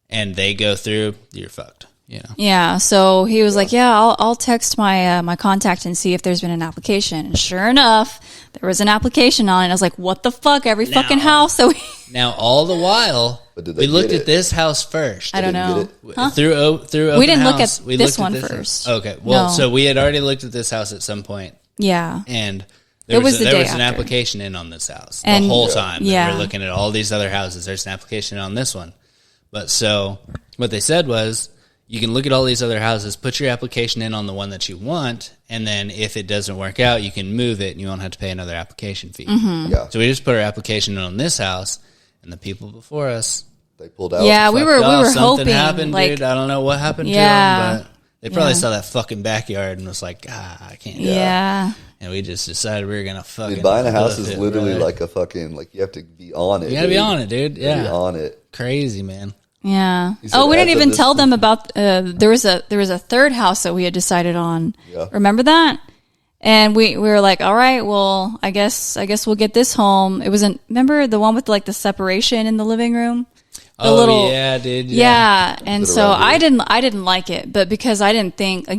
and they go through, you're fucked. You know? Yeah. So he was like, yeah, I'll text my my contact and see if there's been an application. And sure enough, there was an application on it. I was like, what the fuck? Every fucking house. So Now, all the while, But did they we looked get at it? this house first. I don't didn't know. get Through open We didn't look house, at we this looked one at first. Okay. Well, No. so we had already looked at this house at some point, Yeah. and It was the there day was an after. application in on this house And- the whole time. that Yeah. we're looking at all these other houses. There's an application on this one. But so what they said was, you can look at all these other houses, put your application in on the one that you want, and then if it doesn't work out, you can move it and you won't have to pay another application fee. Yeah, So we just put our application in on this house, and the people before us, they pulled out. Yeah, we were something hoping happened, like dude. I don't know what happened Yeah. to them, but they probably Yeah. saw that fucking backyard and was like, I can't. yeah. And we just decided we were gonna fucking. Dude, buying a house hoof is it, literally brother. like a fucking you have to be on it. You gotta be dude. on it, dude. You gotta be Yeah, on it. crazy, man. Yeah. He said Oh, we didn't as of even this- tell them about there was a third house that we had decided on. Yeah. Remember that? And we were like, all right, well, I guess we'll get this home. It wasn't. Remember the one with like the separation in the living room? Yeah, dude. Yeah. And so I didn't like it, but because I didn't think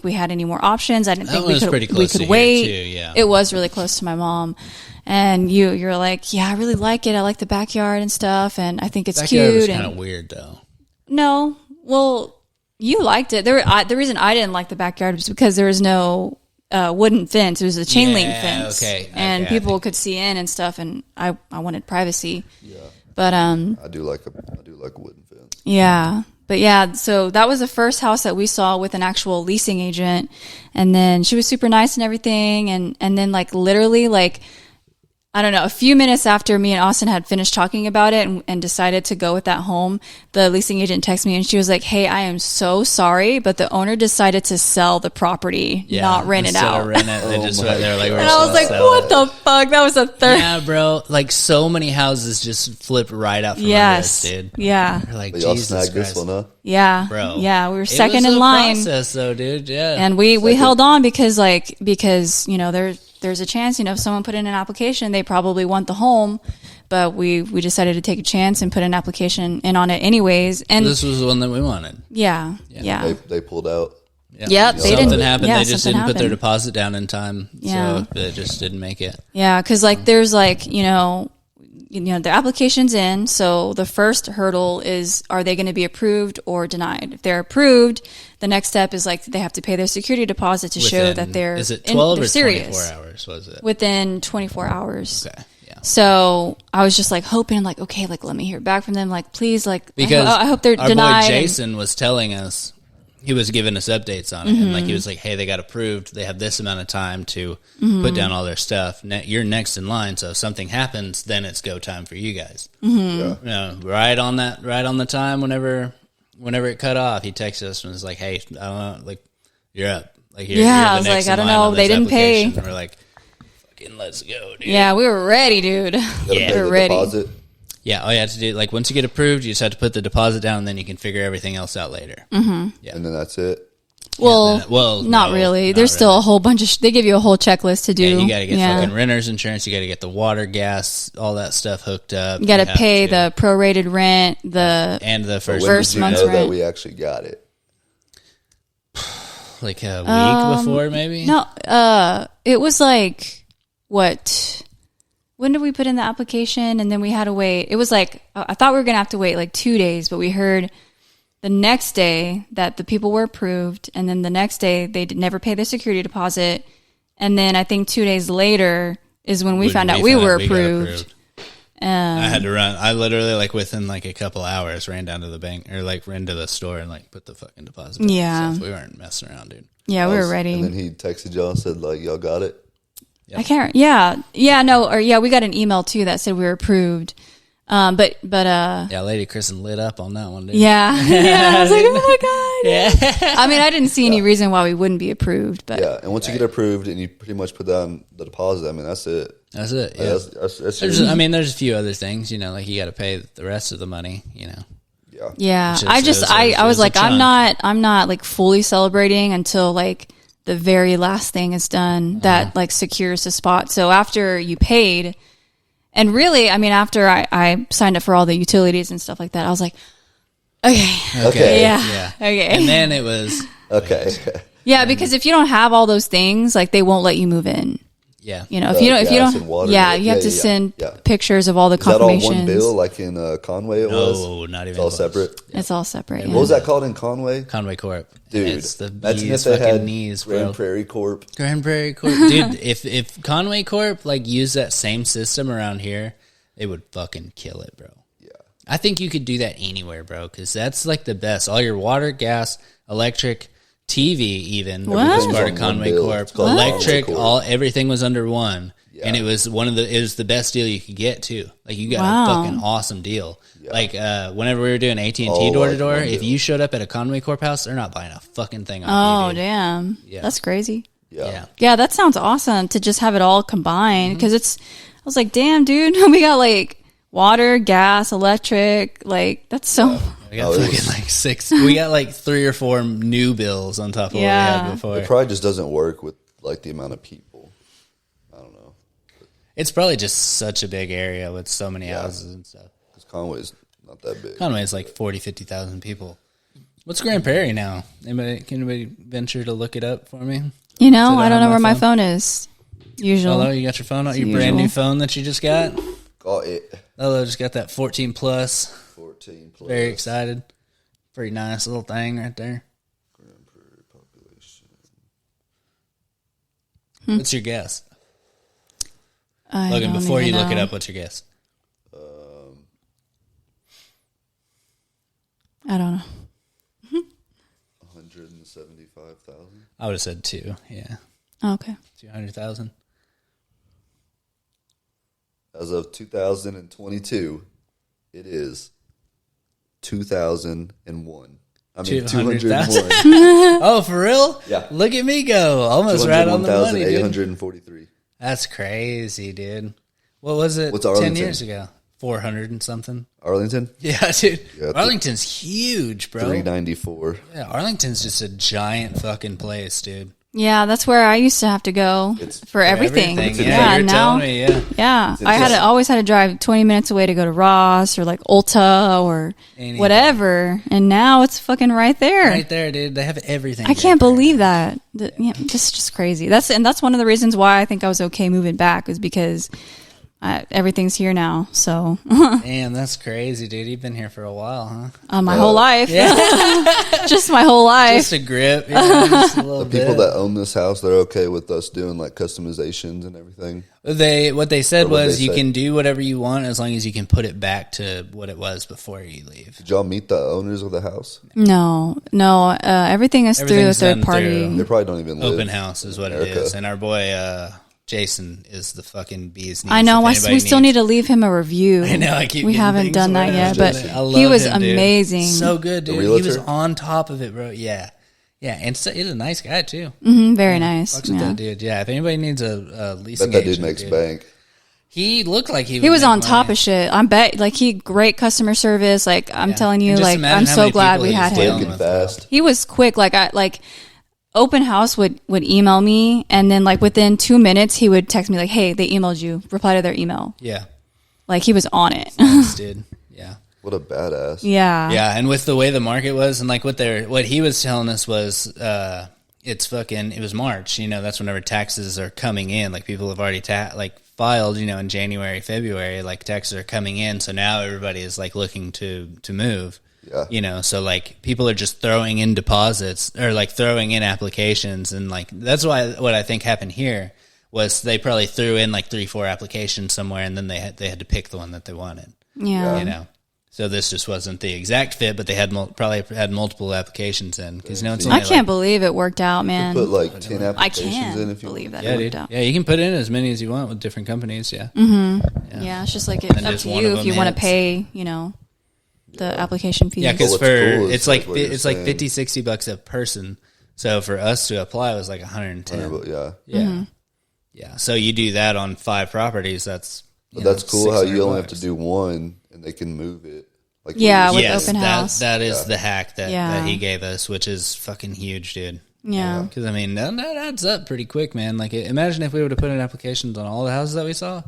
we had any more options. I didn't think we could wait. Too, yeah. It was really close to my mom. And you're like, yeah, I really like it. I like the backyard and stuff. And I think it's backyard cute. Was kind of weird though. No. Well, you liked it. The reason I didn't like the backyard was because there was no wooden fence. It was a chain link fence. Okay. And people could see in and stuff. And I wanted privacy. Yeah. But I do like a wooden fence. Yeah. But yeah, so that was the first house that we saw with an actual leasing agent. And then she was super nice and everything. And then like literally like, I don't know, a few minutes after me and Austin had finished talking about it and decided to go with that home, the leasing agent texted me and she was like, hey, I am so sorry, but the owner decided to sell the property, not rent it out. Rent it, they just went there like, and I was like, what the fuck? That was a third. Yeah, bro. Like so many houses just flipped right out from under us, dude. Yeah. We're like, but y'all Jesus snagged Christ. this one, huh? Yeah. Bro. Yeah, we were second in line. Process though, dude. Yeah. And we held on because you know, there's a chance, you know, if someone put in an application, they probably want the home, but we decided to take a chance and put an application in on it anyways. And this was the one that we wanted. Yeah. They pulled out. Yep, they something didn't happened. Yeah, They just didn't put their deposit down in time, Yeah. so it just didn't make it. Yeah, because like there's like you know the application's in, so the first hurdle is are they going to be approved or denied? If they're approved, the next step is like they have to pay their security deposit to show that they're is it 12 they're or serious. 24 hours? Was it Within 24 hours? Okay. Yeah. So I was just like hoping, like, okay, like let me hear back from them, like please, like Because I hope they're our denied. boy Jason was telling us, he was giving us updates on it, and like he was like, hey, they got approved. They have this amount of time to put down all their stuff. You're next in line, so if something happens, then it's go time for you guys. Yeah. You know, right on the time. Whenever it cut off, he texted us and was like, hey, I don't know, like you're up. Like you're I the was next like, I in don't line know, on they this didn't pay. application. We're like, fucking let's go, dude. Yeah, we were ready, dude. We were ready. Deposit. Yeah, all you have to do, like once you get approved, you just have to put the deposit down, and then you can figure everything else out later. Yeah. And then that's it. Well, not really. There's still a whole bunch of. They give you a whole checklist to do. Yeah, you got to get fucking renter's insurance. You got to get the water, gas, all that stuff hooked up. You got to pay the prorated rent, and the When first did you month's know rent. that we actually got it? Like a week before, maybe. No, it was like what? When did we put in the application? And then we had to wait. It was like I thought we were gonna have to wait like 2 days, but we heard the next day that the people were approved, and then the next day they never pay their security deposit, and then I think 2 days later is when we found out we were approved. I had to run. I literally like within like a couple hours ran down to the bank or like ran to the store and like put the fucking deposit down. Yeah, we weren't messing around, dude. Yeah, we were ready. And then he texted y'all and said like, y'all got it. Yep. I can't. Yeah, we got an email too that said we were approved. But yeah, Lady Kristen lit up on that one, dude. Yeah, I was like, oh my god. Yeah. I mean, I didn't see any reason why we wouldn't be approved, but yeah. And once you get approved and you pretty much put down the deposit, I mean, that's it. That's it. Yeah. That's there's a few other things, you know, like you got to pay the rest of the money, you know. Yeah. Yeah. I was like, I'm not like fully celebrating until like the very last thing is done that like secures the spot. So after you paid. And really, I mean, after I signed up for all the utilities and stuff like that, I was like, okay. Yeah. Okay. And then it was... Okay. Yeah, because if you don't have all those things, like, they won't let you move in. Yeah. You know, if you don't, you have to send pictures of all the confirmations. Is that all one bill, like in Conway it was? No, not even. It's all separate? Yeah. It's all separate, What was that called in Conway? Conway Corp. Dude, it's the imagine if they had knees, Grand bro. Prairie Corp. Grand Prairie Corp. Dude, if Conway Corp, like, used that same system around here, they would fucking kill it, bro. Yeah. I think you could do that anywhere, bro, because that's, like, the best. All your water, gas, electric... TV even was part of Conway Corp. Electric, everything was under one, and it was the best deal you could get too. Like you got a fucking awesome deal. Yeah. Like whenever we were doing AT&T door to door, if you showed up at a Conway Corp house, they're not buying a fucking thing off you. Oh damn, that's crazy. Yeah, that sounds awesome to just have it all combined because I was like, damn, dude, we got like water, gas, electric, like that's so. Yeah. We got fucking like 6. We got like 3 or 4 new bills on top of what we had before. It probably just doesn't work with like the amount of people. I don't know. It's probably just such a big area with so many houses and stuff. Conway's not that big. Conway's like 50,000 people. What's Grand Prairie now? Can anybody venture to look it up for me? You know, I don't know where my phone is. Usually. Lolo, you got your phone out? Your brand new phone that you just got? Got it. Lolo just got that 14 plus. 14 plus. Very excited. Pretty nice little thing right there. Grand Prairie population. What's your guess? I Logan, don't before you even look it know. up, what's your guess? I don't know. 175,000. I would have said 2. Yeah. Okay. 200,000. As of 2022, it is 2001. I mean, 200,000? 201. Oh, for real? Yeah. Look at me go. Almost right on the money, dude. 201,843. That's crazy, dude. What was it What's 10 Arlington? years ago? 400 and something. Arlington? Yeah, dude. Yeah, Arlington's huge, bro. 394. Yeah, Arlington's just a giant fucking place, dude. Yeah, that's where I used to have to go for everything. Yeah, you're now, telling me, yeah. yeah, I always had to drive 20 minutes away to go to Ross or like Ulta or Anything. whatever, and now it's fucking right there. Right there, dude. They have everything. I can't believe that. Yeah, just crazy. That's one of the reasons why I think I was okay moving back, was because everything's here now. So, Damn, that's crazy, dude. You've been here for a while, huh? my whole life, Yeah. just my whole life. Just a grip. Yeah, just a little The people bit. that own this house, they're okay with us doing like customizations and everything. What they said Or what'd was they you say? can do whatever you want as long as you can put it back to what it was before you leave. Did y'all meet the owners of the house? No, everything is through a Everything's third done party. through They probably don't even live. Open house is what America. it is. And our boy Jason is the fucking bee's knees. I know. If anybody We still needs- need to leave him a review. I know. I keep. We getting haven't things done that where yet, I but love he was him, dude. amazing. So good, dude. He realtor? was on top of it, bro. Yeah, yeah, and so, he's a nice guy too. Very nice. Fucks with Yeah. that dude. Yeah, if anybody needs a leasing Bet that dude agent, makes bank. He looked like He was make on money. top of shit. I bet, like, great customer service. Like, I'm Yeah. telling you, And just like, imagine I'm how so many glad people we he had was him. dealing Quick and fast. He was quick. Like open house would email me, and then like within 2 minutes he would text me like, "Hey, they emailed you. Reply to their email." Yeah, Like, he was on it. nice, dude. Yeah. What a badass. Yeah. Yeah, and with the way the market was, and like what he was telling us was, it was March. You know, that's whenever taxes are coming in. Like, people have already filed. You know, in January, February, like taxes are coming in. So now everybody is like looking to move. Yeah. You know, so like people are just throwing in deposits or like throwing in applications, and like that's why what I think happened here was they probably threw in like 3-4 applications somewhere, and then they had to pick the one that they wanted. Yeah. You know, so this just wasn't the exact fit, but they had probably had multiple applications in because it's I can't believe it worked out, man. Put like 10 I applications can't in if you believe that Yeah, it dude. worked out. Yeah, you can put in as many as you want with different companies. Yeah. Yeah, it's just like it's And up just to one you of if you them want to hits. pay, you know, the application fees. Yeah, because What's for cool is it's like like what you're it's like saying. 50, $60 a person. So for us to apply, it was like 110. Yeah. Yeah, yeah. So you do that on 5 properties. That's But that's cool how you only have $600. to do one and they can move it. Like Yeah, we- with open house. That is the hack that Yeah. he gave us, which is fucking huge, dude. Yeah. Because I mean that adds up pretty quick, man. Like, imagine if we would have put in applications on all the houses that we saw.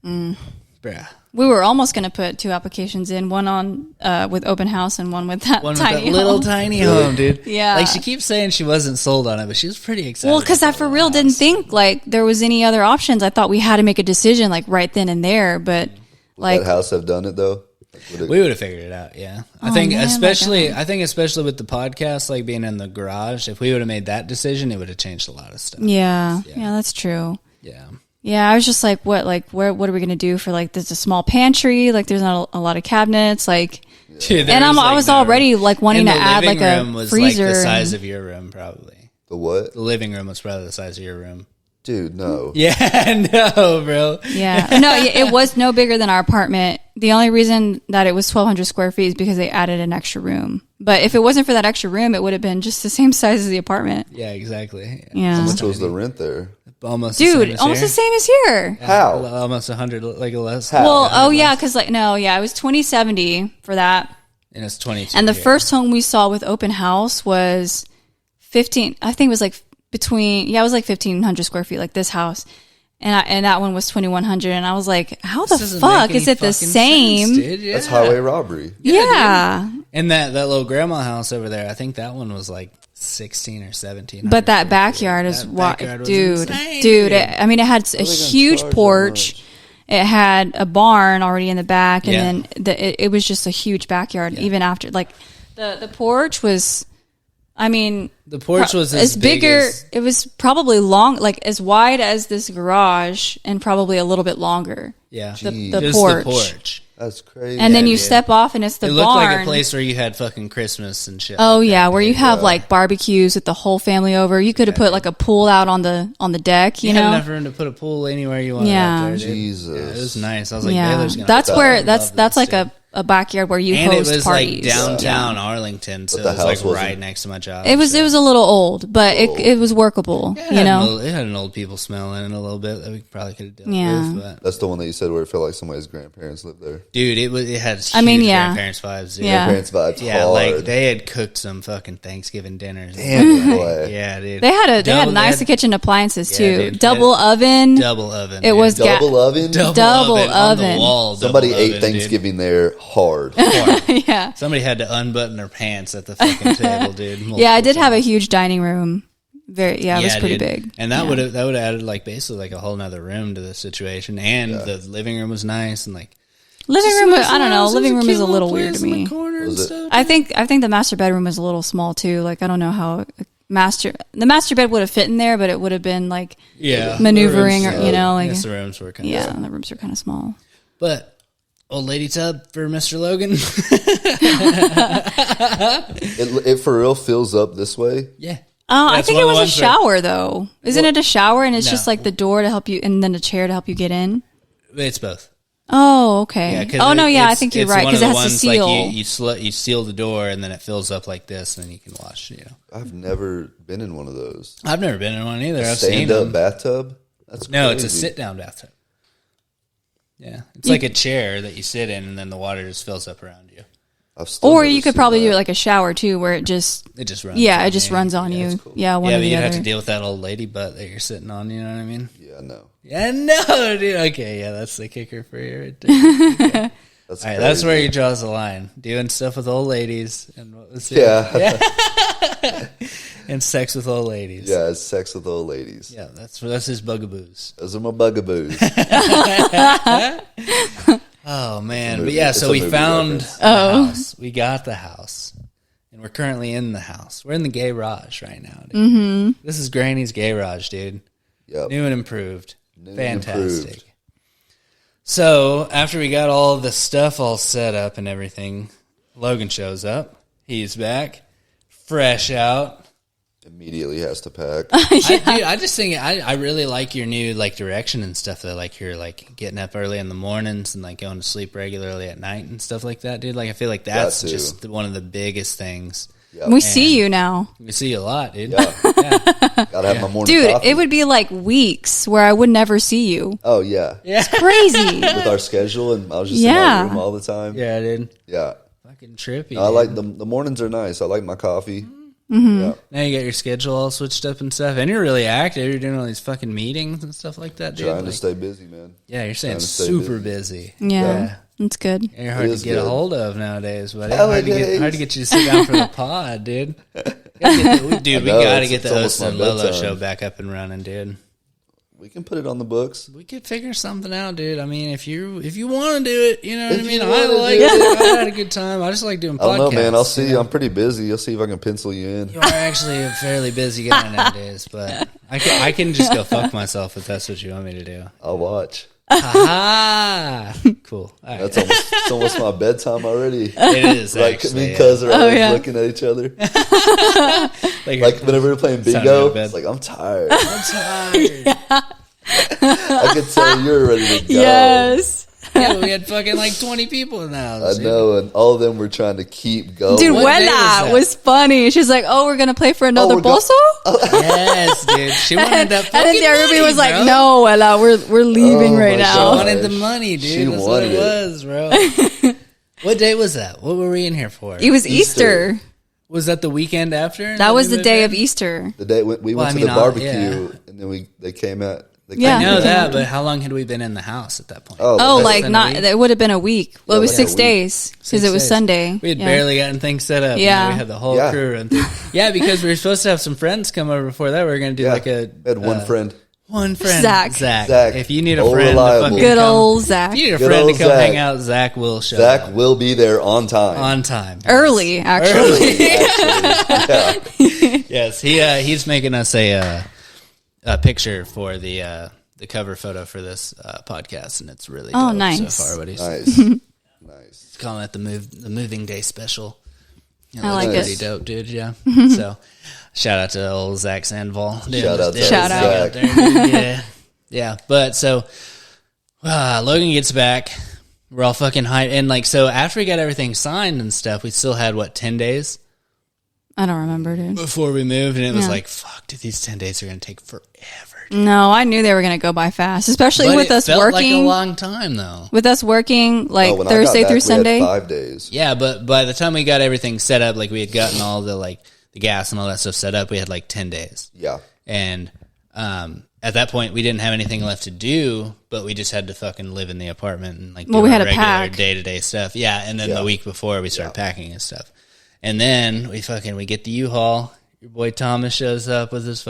Bruh. We were almost going to put 2 applications in, one on with open house and one with that One tiny with that little home. tiny home, dude. Yeah. Like, she keeps saying she wasn't sold on it, but she was pretty excited. Well, because I for real didn't think like there was any other options. I thought we had to make a decision like right then and there, but Would like that house have done it though? Like, would it- We would have figured it out, yeah. I Oh, think man, especially like, I think especially with the podcast, like being in the garage, if we would have made that decision, it would have changed a lot of stuff. yeah, that's true. Yeah. Yeah, I was just like, what are we gonna do for like? There's a small pantry, like there's not a lot of cabinets, like, Dude, and I was already like wanting and to the add like living a room was freezer. like the size and- of your room, probably. The what? The living room was probably the size of your room. Dude, no. Yeah, no, bro. yeah, no, it was no bigger than our apartment. The only reason that it was 1,200 square feet is because they added an extra room. But if it wasn't for that extra room, it would have been just the same size as the apartment. Yeah, exactly. Yeah. How much was the rent there? Almost Dude, almost the same as here. How? Almost 100, like less. How? Well, oh yeah, because like no, yeah, it was 2070 for that. And it's 22. And the here. first home we saw with open house was 15. I think it was like it was like 1,500 square feet, like this house. and that one was $2,100, and I was like, how the fuck is it the same? Sense, yeah. That's highway robbery. Yeah. And that little grandma house over there, I think that one was like 16 or 17. But that backyard is what, dude. It had a huge porch. It had a barn already in the back, and then it was just a huge backyard. Even after, like, the porch was. The porch was as bigger. It was probably long, like as wide as this garage, and probably a little bit longer. Yeah, the porch. That's crazy. And then you step off, and it's the barn. It looked like a place where you had fucking Christmas and shit. Oh, like that, where you have like barbecues with the whole family over. You could have put like a pool out on the deck. You know, had enough room to put a pool anywhere you wanted. Yeah, there, Jesus, it was nice. I was like, Baylor's gonna. That's like a backyard where you host parties. And it was like downtown Arlington, so it was like right next to my job. It was a little old, but it was workable. Yeah, it had an old people smell in it a little bit that we probably could have dealt with. But. That's the one that you said where it felt like somebody's grandparents lived there. Dude, it had huge grandparents vibes. Dude. Yeah. Grandparents vibes. Yeah, hard. Like they had cooked some fucking Thanksgiving dinners. Damn, boy. Yeah, dude. They had nice kitchen appliances too. Double oven. It was double oven. Double oven. On the wall, somebody ate Thanksgiving there hard. Yeah. Somebody had to unbutton their pants at the fucking table, dude. Yeah, I did have a huge dining room. It was pretty big. And that would have added like basically like a whole nother room to the situation. And the living room was nice and like living room. I don't know. Living room is a little weird to me. I think the master bedroom was a little small too. Like I don't know how the master bed would have fit in there, but it would have been like maneuvering or like the rooms were kind of the rooms were kind of small. But old lady tub for Mr. Logan. it for real fills up this way. Yeah. Oh, I think it was a shower though. Isn't it a shower and it's just like the door to help you and then a chair to help you get in? It's both. Oh, okay. Yeah, I think you're right because it has to seal. Like you seal the door and then it fills up like this and then you can wash. I've never been in one of those. I've never been in one either. I've seen a bathtub. That's no, it's a sit down bathtub. Yeah, it's like a chair that you sit in, and then the water just fills up around you. Or you could probably do it like a shower too, where it just runs. Yeah, it just runs on you. Cool. Yeah, one or the other. You'd have to deal with that old lady butt that you're sitting on. You know what I mean? Yeah, no. Yeah, no, dude. Okay, yeah, that's the kicker for you right there. All right, that's where you draw the line. Doing stuff with old ladies and what was it? Yeah. And sex with old ladies. Yeah, it's sex with old ladies. Yeah, that's his bugaboos. Those are my bugaboos. Oh man, but yeah, so we found the house. We got the house, and we're currently in the house. We're in the Gayrage right now. Dude. Mm-hmm. This is Granny's Gayrage, dude. Yep. New and improved. Fantastic. So after we got all the stuff all set up and everything, Logan shows up. He's back, fresh out. Immediately has to pack. I just think I really like your new like direction and stuff. That like you're like getting up early in the mornings and like going to sleep regularly at night and stuff like that, dude. Like I feel like that's just one of the biggest things. Yep. We see you now. We see you a lot, dude. Yeah. Gotta have my morning coffee. It would be like weeks where I would never see you. Oh yeah, it's crazy with our schedule, and I was just in my room all the time. Yeah, dude. Yeah, fucking trippy. I like the mornings are nice. I like my coffee. Mm-hmm. Yeah. Now you got your schedule all switched up and stuff, and you're really active. You're doing all these fucking meetings and stuff like that, dude. Trying to stay busy, man. Yeah, you're saying super busy. Yeah, that's good. And you're hard to get a hold of nowadays, buddy. Hard to get you to sit down for the pod, dude. We gotta get the Oats and Lolo show back up and running, dude. We can put it on the books. We could figure something out, dude. I mean, if you want to do it, you know what I mean? I like it. I had a good time. I just like doing podcasts. I don't know, man. I'll see. I'm pretty busy. I'll see if I can pencil you in. You are actually a fairly busy guy nowadays, but I can just go fuck myself if that's what you want me to do. I'll watch. Ha! Cool. All right. It's almost my bedtime already. It is, like, actually. Me and Cuz are always looking at each other. like whenever we're playing bingo, it's like, I'm tired. I could tell you're ready to go. Yes. Yeah, we had fucking like 20 people in the house. I know, and all of them were trying to keep going. Dude, Wella was funny. She's like, "Oh, we're gonna play for another pozo." Yes, dude. She wanted that fucking and then everybody was like, bro. "No, Wella, we're leaving right now." She wanted the money, dude. That's what it was, bro. What day was that? What were we in here for? It was Easter. Was that the weekend after? That was the day of Easter. The day we went to the barbecue, and then they Yeah. I know that, but how long had we been in the house at that point? Oh, like not. It would have been a week. Well, it was 6 days because it was Sunday. We had barely gotten things set up. Yeah, we had the whole crew run through. Yeah, because we were supposed to have some friends come over before that. We were going to do like I had one friend. One friend, Zach. If you need a friend, good old Zach. If you need a friend to come hang out, Zach will show up. Zach will be there on time. On time. Early, actually. Yeah. Yes, he's making us a picture for the cover photo for this podcast, and it's really dope nice. So far. What he's Nice. calling it the moving day special. I like it. Pretty dope, dude. Yeah. So, shout out to old Zach Sandoval. Shout out Zach. There, yeah. But so Logan gets back. We're all fucking hyped, and like so after we got everything signed and stuff, we still had 10 days. I don't remember, dude. Before we moved, and it was like, fuck, dude, these 10 days are going to take forever. No, I knew they were going to go by fast, especially with us felt working. Like a long time, though. With us working like Thursday through Sunday. We had 5 days. Yeah, but by the time we got everything set up, like we had gotten all the the gas and all that stuff set up, we had 10 days. Yeah. And at that point, we didn't have anything left to do, but we just had to fucking live in the apartment and do we had our to regular pack. day-to-day stuff. Yeah, and then the week before, we started packing and stuff. And then we get the U-Haul. Your boy Thomas shows up with his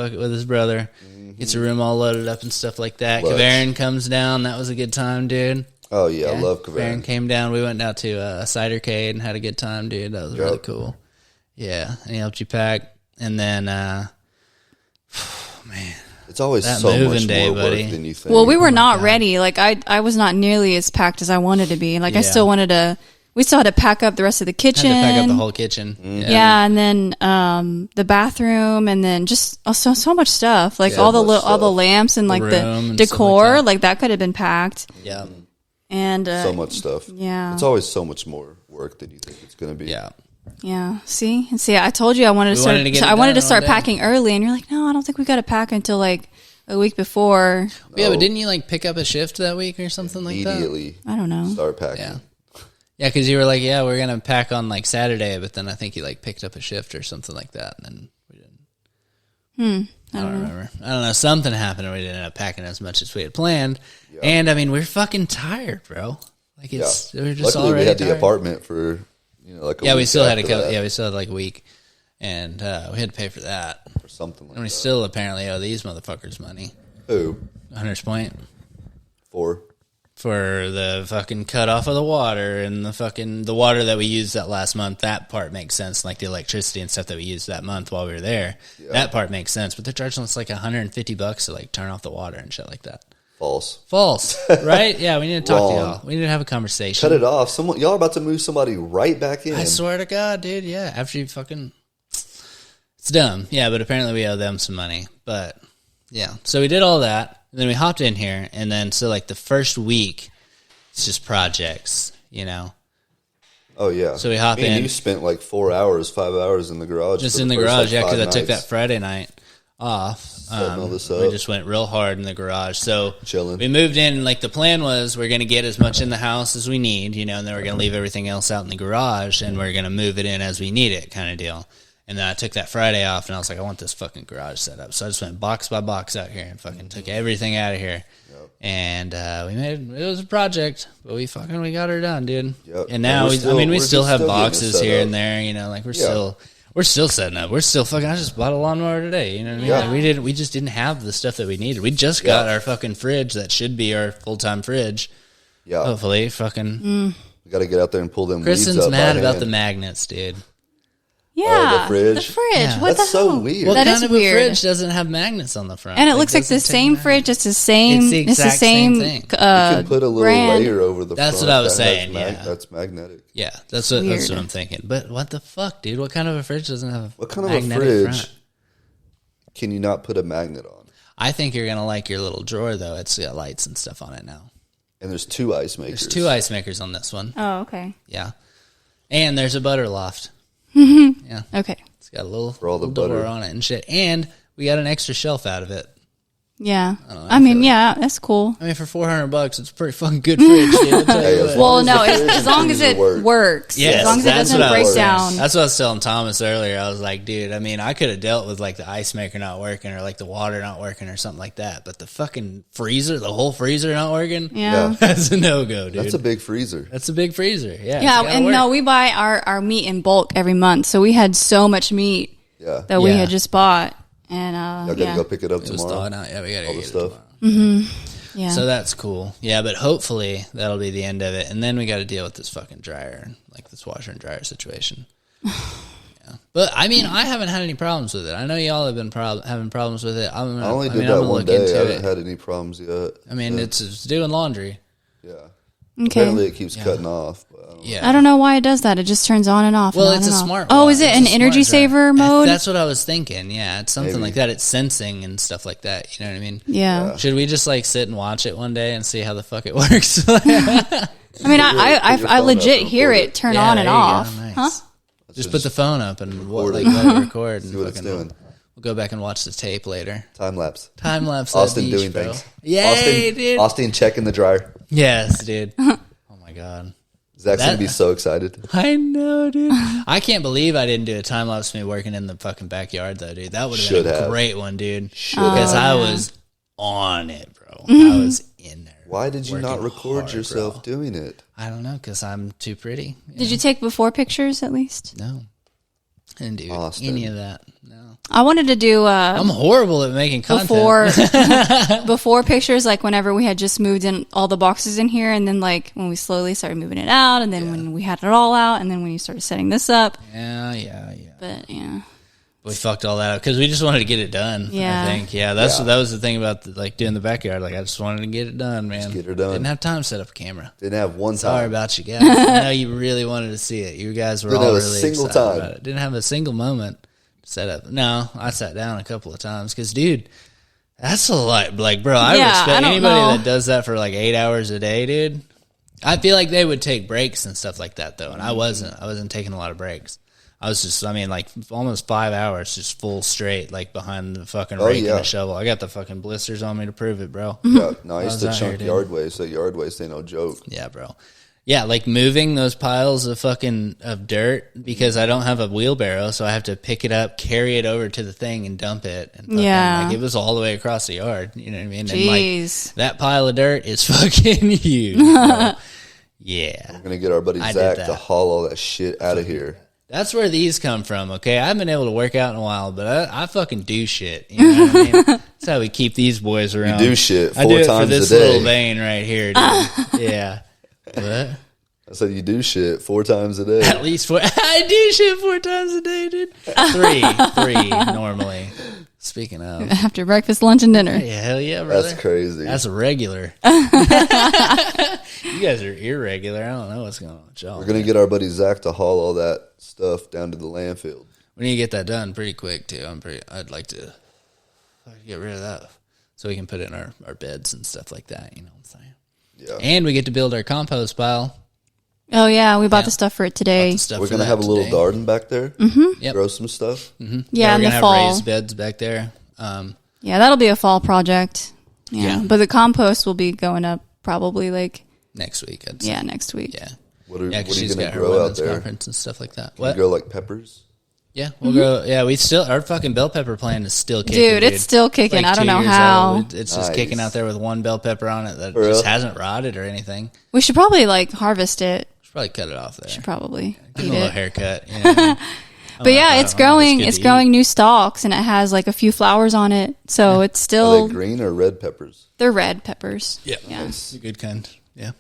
brother. Gets a room all loaded up and stuff like that. Kavarin comes down. That was a good time, dude. Oh, yeah. I love Kavarin. Kavarin came down. We went out to a cidercade and had a good time, dude. That was really cool. Yeah. And he helped you pack. And then, man. It's always that so moving much day, more work buddy. than you think. Well, we were not ready. Like, I was not nearly as packed as I wanted to be. Like, I still wanted to... We still had to pack up the rest of the kitchen. Had to pack up the whole kitchen. Yeah, and then the bathroom, and then just so much stuff. Like all the lamps and like the decor. Like that could have been packed. Yeah, and so much stuff. Yeah, it's always so much more work than you think it's going to be. Yeah. Yeah. See, I told you I wanted to start. I wanted to start packing early, and you're like, no, I don't think we got to pack until like a week before. Yeah, but didn't you pick up a shift that week or something like that? Immediately. I don't know. Start packing. Yeah. Yeah, because you were like, yeah, we're going to pack on Saturday, but then I think you picked up a shift or something like that, and then we didn't. I don't remember. I don't know. Something happened and we didn't end up packing as much as we had planned. Yeah. And I mean, we're fucking tired, bro. We're just Luckily, already we had tired. the apartment for, a week. We still had we still had a week. And we had to pay for that. Or something like that. And we still apparently owe these motherfuckers money. Who? Hunter's Point. For the fucking cut off of the water and the water that we used that last month. That part makes sense. Like the electricity and stuff that we used that month while we were there. Yeah. That part makes sense. But they're charging us $150 to turn off the water and shit like that. False. Right? Yeah, we need to talk to y'all. We need to have a conversation. Cut it off. Y'all are about to move somebody right back in. I swear to God, dude. Yeah. After you fucking... It's dumb. Yeah, but apparently we owe them some money. But, yeah. So we did all that. And then we hopped in here. And then, so the first week, it's just projects, Oh, yeah. So we hop in. And you spent 5 hours in the garage. Just in the garage, yeah, because I took that Friday night off. Setting all this up. We just went real hard in the garage. So chilling. We moved in, the plan was we're going to get as much in the house as we need, and then we're going to leave everything else out in the garage, and we're going to move it in as we need it kind of deal. And then I took that Friday off, and I was like, I want this fucking garage set up. So I just went box by box out here and fucking took everything out of here. Yep. And it was a project, but we got her done, dude. Yep. And now, we still have boxes here and there, we're still setting up. We're still fucking, I just bought a lawnmower today, you know what I mean? Yeah. We just didn't have the stuff that we needed. We just got our fucking fridge that should be our full-time fridge. Yeah. Hopefully, fucking. We got to get out there and pull them Kristen's weeds up mad about the magnets, dude. Yeah, the fridge. Yeah. What That's the hell? so weird. What that kind is of weird. a fridge doesn't have magnets on the front? And it looks like the same fridge. It's the same. It's the exact same thing. You can put a little brand. layer over the That's front. what I was saying. That's magnetic. Yeah, that's what I'm thinking. But what the fuck, dude? What kind of a fridge doesn't have what kind magnetic of a fridge front? Can you not put a magnet on? I think you're gonna like your little drawer though. It's got lights and stuff on it now. And there's 2 ice makers. There's 2 ice makers on this one. Oh, okay. Yeah, and there's a butter loft. Yeah. Okay. It's got a little, for all the little door butter on it and shit. And we got an extra shelf out of it. Yeah. I mean, yeah, that's cool. I mean, for $400, it's a pretty fucking good fridge, dude. I'll tell you what. Well, no, as long as it works. Yes, as long as it doesn't break down. That's what I was telling Thomas earlier. I was like, dude, I mean, I could have dealt with like the ice maker not working or like the water not working or something like that. But the fucking freezer, the whole freezer not working, that's a no-go, dude. That's a big freezer. That's a big freezer, yeah. Yeah, and no, we buy our meat in bulk every month. So we had so much meat that we had just bought. And y'all gotta go pick it up tomorrow. Yeah, we gotta all the stuff. Yeah. So that's cool. Yeah, but hopefully that'll be the end of it, and then we got to deal with this fucking dryer, like this washer and dryer situation. Yeah, but I mean, I haven't had any problems with it. I know y'all have been having problems with it. I only did that one day. I haven't had any problems yet. I mean, it's doing laundry. Yeah. Okay. Apparently, it keeps cutting off. But I don't know why it does that. It just turns on and off. Well, and it's on a and smart. Oh, is it an energy saver mode? That's what I was thinking. Yeah, it's something like that. It's sensing and stuff like that. You know what I mean? Yeah. Should we just like sit and watch it one day and see how the fuck it works? I mean, I legit hear it turn on and off. Nice. Huh? Just put the phone up and let it record. And see what it's doing. We'll go back and watch the tape later. Time lapse. Austin doing bro. things. Yay, dude. Austin checking the dryer. Yes, dude. Oh my god. Zach's going to be so excited. I know, dude. I can't believe I didn't do a time lapse of me working in the fucking backyard, though, dude. That would have been a great one, dude. Because I was on it, bro. I was in there. Why did you not record yourself doing it? I don't know, because I'm too pretty. Did you take before pictures at least? No. I didn't do any of that. No. I wanted to do I'm horrible at making content. Before pictures, like whenever we had just moved in all the boxes in here, and then like when we slowly started moving it out, and then when we had it all out, and then when you started setting this up. Yeah. But yeah. We fucked all that up because we just wanted to get it done. Yeah. I think. Yeah, that was the thing about like doing the backyard. Like I just wanted to get it done, man. Just get her done. Didn't have time to set up a camera. Didn't have one time. Sorry about you guys. I know you really wanted to see it. You guys were all really excited about it. Didn't have a single moment to set up. No, I sat down a couple of times because, dude, that's a lot. Like, bro, I respect anybody that does that for like 8 hours a day, dude. I feel like they would take breaks and stuff like that though, and I wasn't. I wasn't taking a lot of breaks. I was just, like almost 5 hours, just full straight, like behind the fucking rake and the shovel. I got the fucking blisters on me to prove it, bro. Yeah, no, I used to chunk yard waste, so yard waste ain't no joke. Yeah, bro. Yeah, like moving those piles of dirt because I don't have a wheelbarrow, so I have to pick it up, carry it over to the thing, and dump it. And like it was all the way across the yard. You know what I mean? Jeez. And like that pile of dirt is fucking huge. Bro. Yeah, we're gonna get our buddy Zach to haul all that shit out of here. That's where these come from, okay? I haven't been able to work out in a while, but I fucking do shit. You know what I mean? That's how we keep these boys around. You do shit 4 times a day. I do it for this little vein right here, dude. Yeah. What? I said you do shit 4 times a day. At least 4. I do shit 4 times a day, dude. 3 normally. Speaking of. After breakfast, lunch, and dinner. Hey, hell yeah, brother. That's crazy. That's regular. You guys are irregular. I don't know what's going on with y'all. We're going to get our buddy Zach to haul all that stuff down to the landfill. We need to get that done pretty quick, too. I'd like to get rid of that so we can put it in our beds and stuff like that. You know what I'm saying? Yeah. And we get to build our compost pile. Oh, yeah. We bought the stuff for it today. We're going to have a little garden back there. Mm-hmm. Yep. Grow some stuff. Mm-hmm. Yeah, in the fall. We're going to have raised beds back there. Yeah, that'll be a fall project. Yeah. But the compost will be going up probably like... next week, I'd say. Yeah, next week. Yeah. What are you going to grow out there? Conference and stuff like that. What? You grow like peppers? Yeah, we'll grow. Yeah, our fucking bell pepper plant is still kicking. Dude, it's still kicking. Like I don't know how. It's just kicking out there with one bell pepper on it that just hasn't rotted or anything. We should probably like harvest it. Should probably cut it off there. Should probably give it a little haircut. You know what I mean? But yeah, it's growing. It's growing new stalks, and it has like a few flowers on it. So it's still. Are they green or red peppers? They're red peppers. Yeah, it's a good kind. Yeah.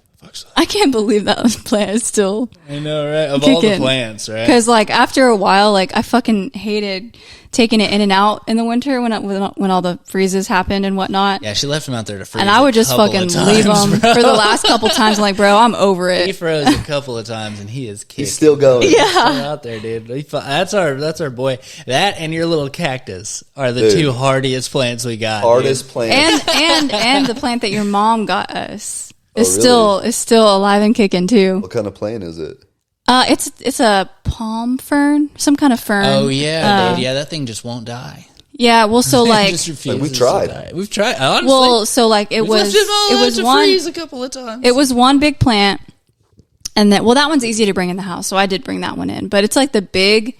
I can't believe that plant is still. I know, right? Of all the plants, right? Because like after a while, like I fucking hated taking it in and out in the winter when all the freezes happened and whatnot. Yeah, she left them out there to freeze. And I would just fucking leave them for the last couple times. I'm like, bro, I'm over it. He froze a couple of times and he is kicking. He's still going. Yeah, still out there, dude. That's our boy. That and your little cactus are the two hardiest plants we got. Hardest plants. And the plant that your mom got us. It's really? still alive and kicking too. What kind of plant is it? It's a palm fern, some kind of fern. Oh yeah, dude. Yeah, that thing just won't die. Yeah, well, so like, we've tried. We've tried. Honestly, well, so like it was one freeze a couple of times. It was one big plant, and then that one's easy to bring in the house, so I did bring that one in. But it's like the big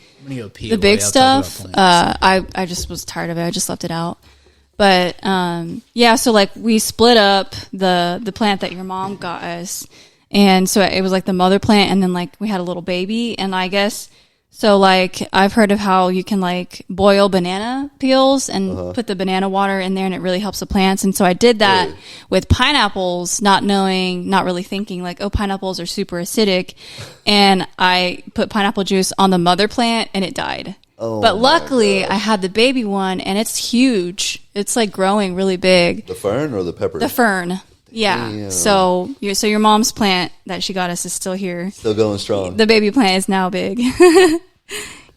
stuff. I just was tired of it. I just left it out. But yeah, so like we split up the plant that your mom got us, and so it was like the mother plant, and then like we had a little baby, and I guess. So, like, I've heard of how you can, like, boil banana peels and put the banana water in there, and it really helps the plants. And so I did that with pineapples, not really thinking, like, oh, pineapples are super acidic. And I put pineapple juice on the mother plant, and it died. Oh, but luckily, I had the baby one, and it's huge. It's, like, growing really big. The fern or the pepper? The fern. Yeah. Damn. So your mom's plant that she got us is still here. Still going strong. The baby plant is now big.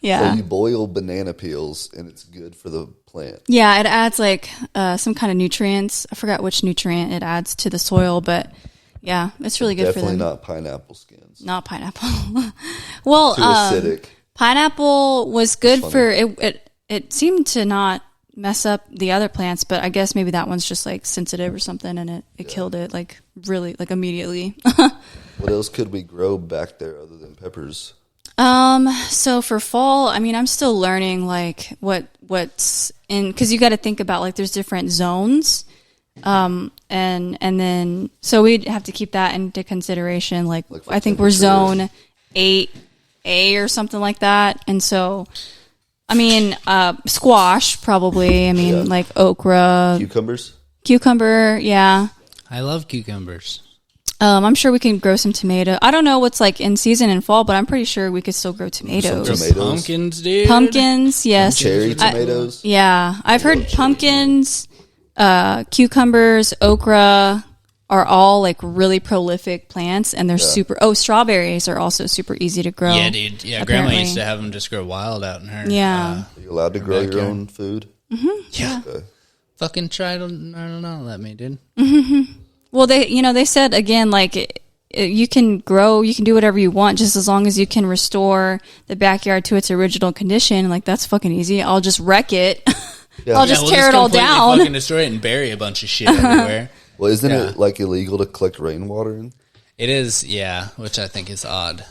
Yeah. So you boil banana peels and it's good for the plant. Yeah, it adds like some kind of nutrients. I forgot which nutrient it adds to the soil, but yeah, it's really good for them. Definitely not pineapple skins. Not pineapple. Well, too acidic. Pineapple was good for it. It seemed to not mess up the other plants, but I guess maybe that one's just like sensitive or something, and it killed it like really like immediately. What else could we grow back there other than peppers? So for fall, I mean, I'm still learning like what's in, cause you got to think about like there's different zones. And then, so we'd have to keep that into consideration. Like I think we're zone 8A or something like that. And so, I mean, squash probably, I mean like okra, cucumber. Yeah. I love cucumbers. I'm sure we can grow some tomato. I don't know what's like in season in fall, but I'm pretty sure we could still grow tomatoes. Pumpkins, dude. Pumpkins, yes. Cherry tomatoes. I've heard pumpkins, cucumbers, okra are all like really prolific plants, and they're super. Oh, strawberries are also super easy to grow. Yeah, dude. Yeah, apparently. Grandma used to have them just grow wild out in her. Yeah. Are you allowed to grow your own food? Mm-hmm. Yeah. Okay. Fucking try to not let me, dude. Mm-hmm. Well, they said again, like you can do whatever you want, just as long as you can restore the backyard to its original condition. Like that's fucking easy. I'll just wreck it. Yeah. I'll just tear it all down. Fucking destroy it and bury a bunch of shit everywhere. Well, isn't it like illegal to collect rainwater in? It is, yeah, which I think is odd.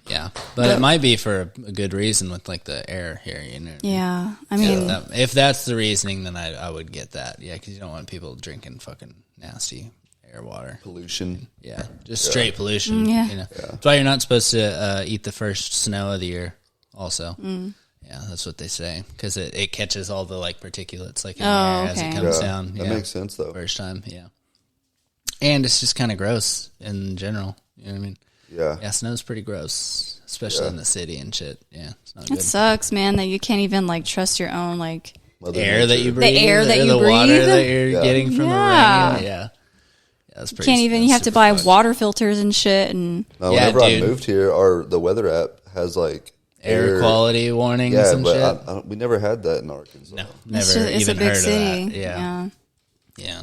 Yeah, but it might be for a good reason with like the air here, you know. Yeah, I mean, if that's the reasoning, then I would get that. Yeah, because you don't want people drinking fucking nasty air water pollution. Yeah, just straight pollution. Yeah, you know? That's why you're not supposed to eat the first snow of the year. Also, yeah, that's what they say because it catches all the like particulates like in the air as it comes down. That makes sense though. First time, yeah, and it's just kind of gross in general. You know what I mean? Yeah, snow's pretty gross, especially in the city and shit. Yeah, it's not good. It sucks, man, that you can't even like trust your own like air that you breathe, the air that you the breathe, water that you're getting from the rain. Yeah. You can't even. You have to buy water filters and shit. And whenever I moved here, the weather app has like air quality warnings. Yeah, and but we never had that in Arkansas. No, never even heard of that. Yeah,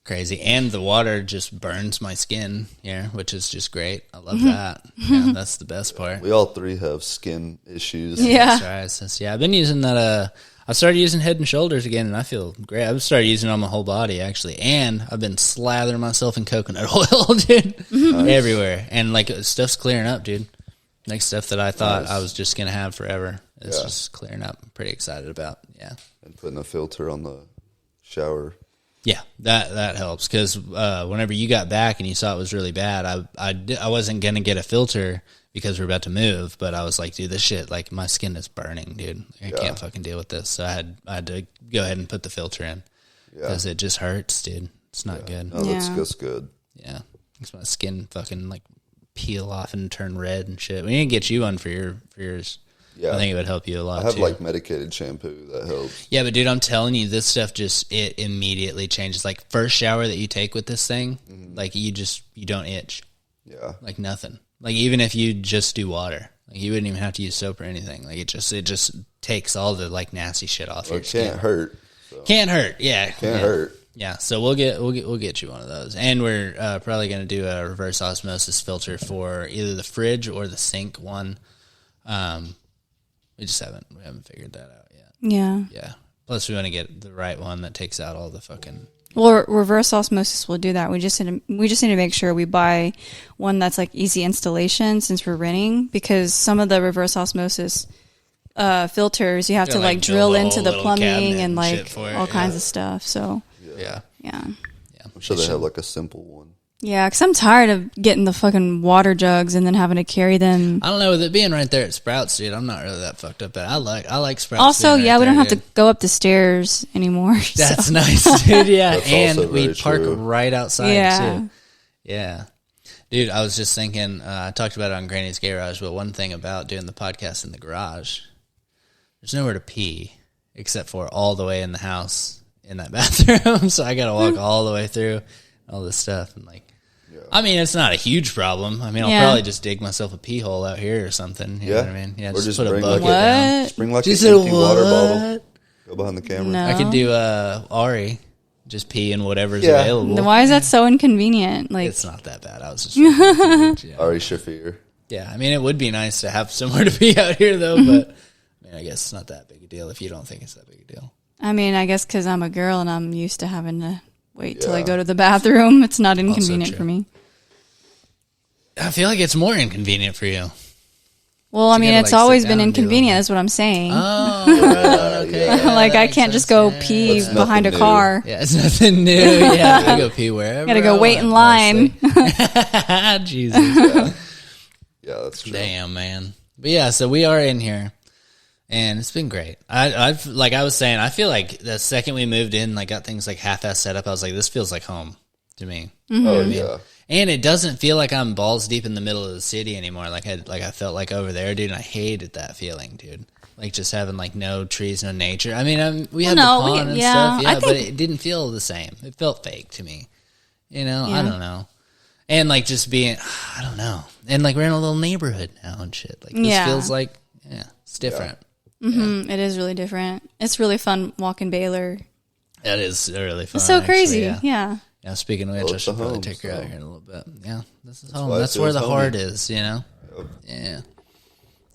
crazy. And the water just burns my skin here, which is just great. I love that. Yeah, that's the best part. We all three have skin issues. Yeah, I've been using that. I started using Head and Shoulders again, and I feel great. I've started using it on my whole body, actually. And I've been slathering myself in coconut oil, dude, everywhere. And, like, stuff's clearing up, dude. Like, stuff that I thought I was just going to have forever. It's just clearing up. I'm pretty excited about, And putting a filter on the shower. Yeah, that helps. Because whenever you got back and you saw it was really bad, I wasn't going to get a filter because we're about to move, but I was like, dude, this shit, like, my skin is burning, dude. I can't fucking deal with this. So I had to go ahead and put the filter in because it just hurts, dude. It's not good. No, that's good. Yeah. Makes my skin fucking, like, peel off and turn red and shit. We need to get you one for yours. Yeah. I think it would help you a lot, I have, like, medicated shampoo that helps. Yeah, but, dude, I'm telling you, this stuff it immediately changes. Like, first shower that you take with this thing, like, you don't itch. Yeah. Like, nothing. Like, even if you just do water, like, you wouldn't even have to use soap or anything. Like, it just takes all the, like, nasty shit off your skin. Can't hurt. So. Can't hurt, yeah. Can't hurt. Yeah, so we'll get you one of those. And we're probably going to do a reverse osmosis filter for either the fridge or the sink one. We haven't figured that out yet. Yeah. Yeah. Plus, we want to get the right one that takes out all the fucking. Well, reverse osmosis will do that. We just need to make sure we buy one that's like easy installation since we're renting, because some of the reverse osmosis filters you have to like drill into the plumbing and like all kinds of stuff. So yeah. I'm sure they have like a simple one. Yeah, because I'm tired of getting the fucking water jugs and then having to carry them. I don't know, with it being right there at Sprouts, dude, I'm not really that fucked up. But I like Sprouts. Also, yeah, we don't have to go up the stairs anymore. That's nice, dude. Yeah, That's and we park true. right outside too. Yeah, dude, I was just thinking. I talked about it on Granny's Gayrage, but one thing about doing the podcast in the garage, there's nowhere to pee except for all the way in the house in that bathroom. So I got to walk all the way through all this stuff and like. I mean, it's not a huge problem. I mean, I'll probably just dig myself a pee hole out here or something. You know what I mean? Yeah, or just put a bring bucket down. Just bring like an empty water bottle. Go behind the camera. No. I could do Ari, just pee in whatever's available. Why is that so inconvenient? Like, it's not that bad. I was just Ari Shafir. Yeah, I mean, it would be nice to have somewhere to pee out here, though. But I mean, I guess it's not that big a deal if you don't think it's that big a deal. I mean, I guess because I'm a girl and I'm used to having to wait till I go to the bathroom. It's not inconvenient for me. I feel like it's more inconvenient for you. Well, I mean, it's always been inconvenient. That's what I'm saying. Oh, okay. Like, I can't just go pee behind a car. Yeah, it's nothing new. Yeah, I go pee wherever. Gotta go wait in line. Jesus. Yeah, that's true. Damn, man. But yeah, so we are in here, and it's been great. I've like I was saying, I feel like the second we moved in, like got things like half-ass set up, I was like, this feels like home to me. Mm-hmm. Oh, yeah. And it doesn't feel like I'm balls deep in the middle of the city anymore. Like I felt like over there, dude. And I hated that feeling, dude. Like just having like no trees, no nature. I mean, we had the pond and stuff, yeah, but it didn't feel the same. It felt fake to me. You know, I don't know. And like just being, I don't know. And like we're in a little neighborhood now and shit. Like this feels like, it's different. Yeah. Mm-hmm. It is really different. It's really fun walking Baylor. That is really fun. It's so crazy. Actually, yeah. Yeah, speaking of which, I should probably take her out here in a little bit. Yeah, this is home. That's where the heart is, you know? Yep. Yeah.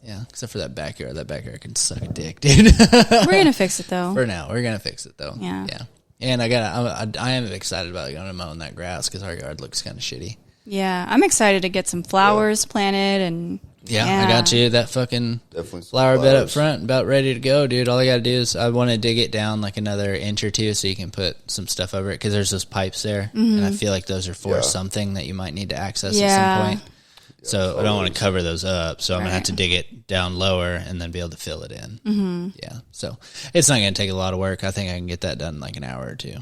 Yeah, except for that backyard. That backyard can suck a dick, dude. We're going to fix it, though. For now. We're going to fix it, though. Yeah. Yeah. And I am excited about going to mow that grass because our yard looks kind of shitty. Yeah, I'm excited to get some flowers planted and... Yeah, I got you that fucking flower bed up front, about ready to go, dude. All I got to do is I want to dig it down like another inch or two so you can put some stuff over it because there's those pipes there, and I feel like those are for something that you might need to access at some point. So I don't want to cover those up, so I'm going to have to dig it down lower and then be able to fill it in. Mm-hmm. Yeah, so it's not going to take a lot of work. I think I can get that done in like an hour or two.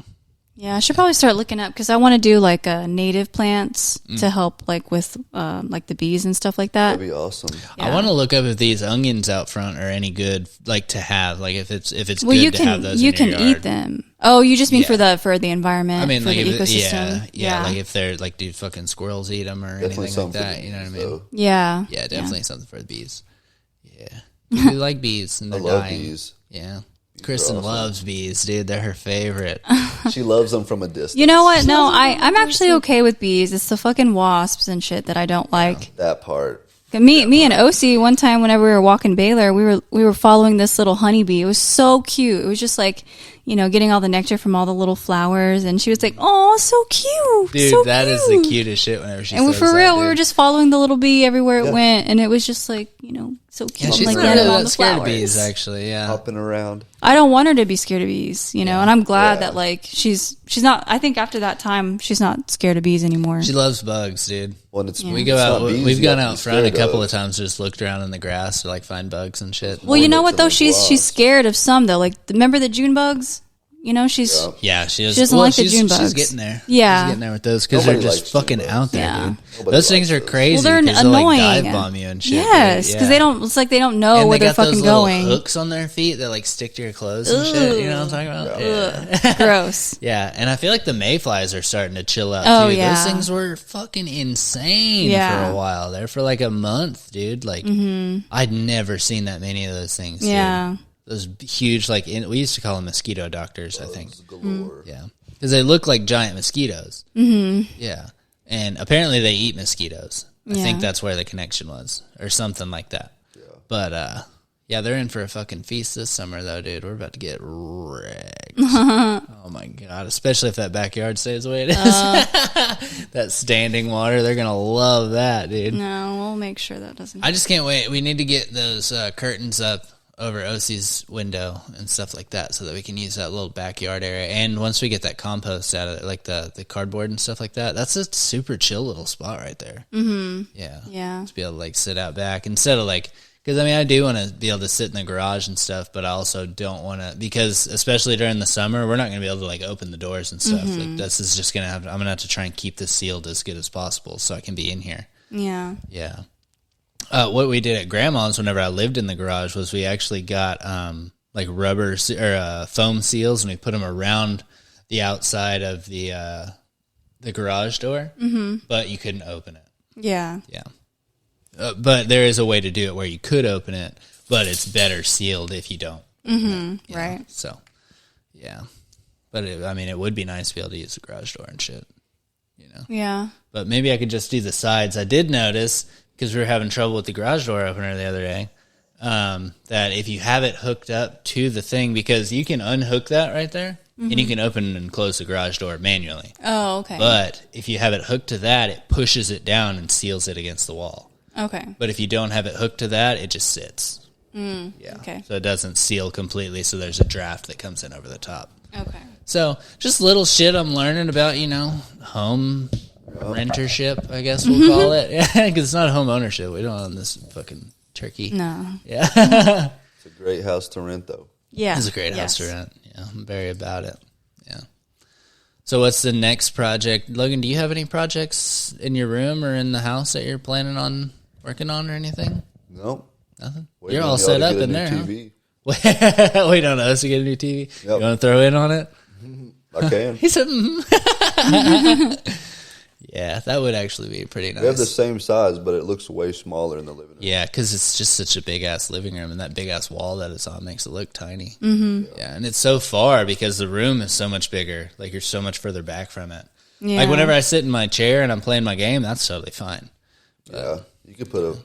Yeah, I should probably start looking up because I want to do like native plants to help like with like the bees and stuff like that. That'd be awesome. Yeah. I want to look up if these onions out front are any good, like to have, like if it's well, good to have those. You in can your yard. eat them. Oh, you just mean for the environment. I mean, for like the ecosystem. Yeah, like if they're like, do fucking squirrels eat them or Definitely anything like that? You know what I mean? So. Yeah. Yeah, definitely something for the bees. Yeah, you like bees and they're dying. Bees. Yeah. Kristen loves bees, dude. They're her favorite. She loves them from a distance. You know what? No, I'm actually okay with bees. It's the fucking wasps and shit that I don't like. That part. Me and OC one time whenever we were walking Baylor, we were following this little honeybee. It was so cute. It was just like, you know, getting all the nectar from all the little flowers, and she was like, "Oh, so cute, dude! So that cute. is the cutest shit." Whenever she says for real, that, we were just following the little bee everywhere it went, and it was just like, you know, so cute. Yeah, she's like not really that the scared flowers. of bees, actually. Yeah, Hopping around. I don't want her to be scared of bees, you know, and I'm glad that like she's not. I think after that time, she's not scared of bees anymore. She loves bugs, dude. When we go out, we've gone out front a couple of times, just looked around in the grass to like find bugs and shit. Well, you know what though, she's scared of some though. Like remember the June bugs? You know, she doesn't like the June bugs. She's getting there. Yeah. She's getting there with those because they're just fucking out there, dude. Those things are crazy. Well, they're annoying. They'll like dive bomb you and shit. Yes, because they don't. It's like they don't know and where they're fucking going. Hooks on their feet that like stick to your clothes and shit. You know what I'm talking about? Yeah. Gross. Yeah, and I feel like the mayflies are starting to chill out too. Yeah. Those things were fucking insane for a while there, for like a month, dude. Like I'd never seen that many of those things. Yeah. Dude. Those huge, like, we used to call them mosquito doctors, I think. Galore. Yeah. Because they look like giant mosquitoes. Mm-hmm. Yeah. And apparently they eat mosquitoes. I think that's where the connection was, or something like that. Yeah. But, Yeah, they're in for a fucking feast this summer, though, dude. We're about to get wrecked. Oh, my God. Especially if that backyard stays the way it is. That standing water, they're going to love that, dude. No, we'll make sure that doesn't I just can't wait. We need to get those curtains up over OC's window and stuff like that so that we can use that little backyard area. And once we get that compost out of it, like the cardboard and stuff like that, that's a super chill little spot right there. Mm-hmm. Yeah. Yeah. To be able to, like, sit out back instead of, like... Because, I mean, I do want to be able to sit in the garage and stuff, but I also don't want to, because especially during the summer, we're not going to be able to, like, open the doors and stuff. Like, this is just going to have, I'm going to have to try and keep this sealed as good as possible so I can be in here. Yeah. Yeah. What we did at Grandma's whenever I lived in the garage was we actually got, like, rubber or foam seals, and we put them around the outside of the garage door, but you couldn't open it. Yeah. Yeah. But there is a way to do it where you could open it, but it's better sealed if you don't. Mm-hmm. Right. Know? So, yeah. But, it would be nice to be able to use the garage door and shit, you know? Yeah. But maybe I could just do the sides. I did notice, because we were having trouble with the garage door opener the other day, that if you have it hooked up to the thing, because you can unhook that right there, and you can open and close the garage door manually. Oh, okay. But if you have it hooked to that, it pushes it down and seals it against the wall. Okay. But if you don't have it hooked to that, it just sits. Yeah. Okay. So it doesn't seal completely, so there's a draft that comes in over the top. Okay. So just little shit I'm learning about, home rentership, I guess we'll call it. Yeah, because it's not home ownership. We don't own this fucking turkey. No. Yeah. It's a great house to rent, though. Yeah. It's a great house to rent. Yeah, I'm very about it. Yeah. So what's the next project? Logan, do you have any projects in your room or in the house that you're planning on working on or anything? No. Nothing? You're all set up in there, TV. Huh? Wait on us to get a new TV? Yep. You want to throw in on it? I can. He said, Yeah, that would actually be pretty nice. We have the same size, but it looks way smaller in the living room. Yeah, because it's just such a big-ass living room, and that big-ass wall that it's on makes it look tiny. Yeah, and it's so far because the room is so much bigger. Like, you're so much further back from it. Yeah. Like, whenever I sit in my chair and I'm playing my game, that's totally fine. Yeah, you could put a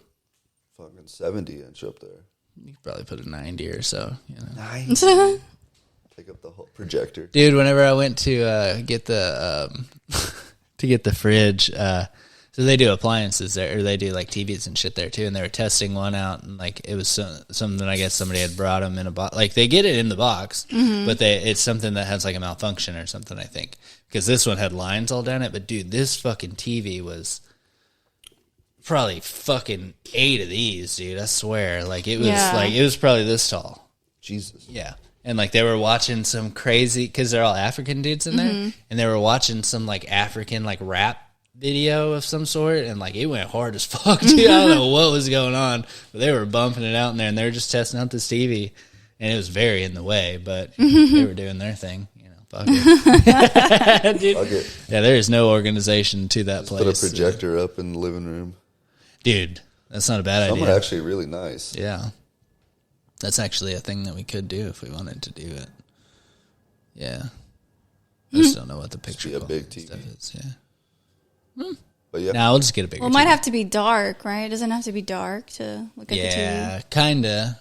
fucking 70-inch up there. You could probably put a 90 or so. Nice. Take up the whole projector. Dude, whenever I went to get the... to get the fridge, so they do appliances there, or they do like TVs and shit there too, and they were testing one out, and like it was something, I guess somebody had brought them in a box. Like they get it in the box, but it's something that has like a malfunction or something, I think, because this one had lines all down it. But dude, this fucking TV was probably fucking 8 of these, dude. I swear, like it was like it was probably this tall. Jesus. Yeah. And, like, they were watching some crazy, because they're all African dudes in there, and they were watching some, like, African, like, rap video of some sort, and, like, it went hard as fuck, dude. I don't know what was going on, but they were bumping it out in there, and they were just testing out this TV, and it was very in the way, but they were doing their thing, fuck it. Dude, fuck it. Yeah, there is no organization to that place. Put a projector up in the living room. Dude, that's not a bad idea. Some are actually really nice. Yeah. That's actually a thing that we could do if we wanted to do it. Yeah. I just don't know what the picture a big TV. stuff is. Yeah. But yeah. Nah, we'll just get a bigger Well, it might TV. have to be dark, right? It doesn't have to be dark to look at the TV. Yeah, kind of.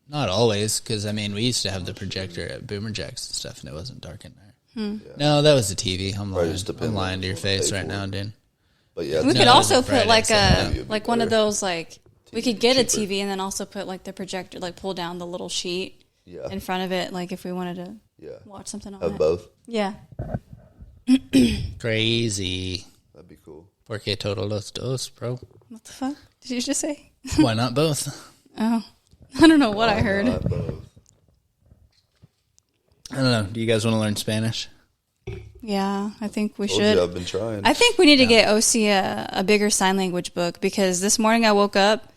Not always, because, we used to have the projector at Boomer Jacks and stuff, and it wasn't dark in there. Yeah. No, that was the TV. I'm lying to your face right now, dude. But yeah, we could also put like one of those like... We could get a TV and then also put like the projector, like pull down the little sheet in front of it, like if we wanted to watch something on it. Have both. Yeah. Crazy. That'd be cool. Porque todos los dos, bro. What the fuck did you just say? Why not both? Oh, I don't know what I heard. Not both. I don't know. Do you guys want to learn Spanish? Yeah, I think we should. I've been trying. I think we need to get OC a bigger sign language book, because this morning I woke up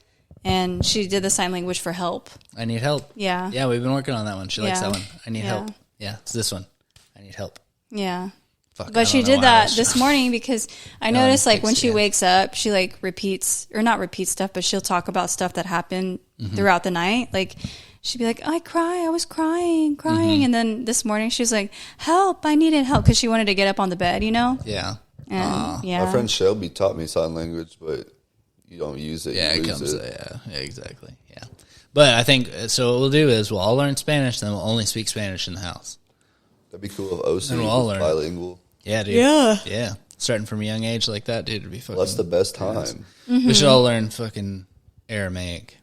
and she did the sign language for help. I need help. Yeah. Yeah, we've been working on that one. She likes that one. I need help. Yeah, it's this one. I need help. Yeah. Fuck, but she did that this morning because I noticed like when she wakes up, she like repeats, or not repeats stuff, but she'll talk about stuff that happened throughout the night. Like she'd be like, I was crying. And then this morning she was like, help, I needed help. Because she wanted to get up on the bed, Yeah. And my friend Shelby taught me sign language, but you don't use it. Yeah, you it lose comes. it. Yeah, exactly. Yeah. But I think, so what we'll do is we'll all learn Spanish, then we'll only speak Spanish in the house. That'd be cool if OC And we'll all was learn. bilingual. Yeah, dude. Yeah. Starting from a young age like that, dude, it'd be fucking... Well, that's the best time. We should all learn fucking Aramaic.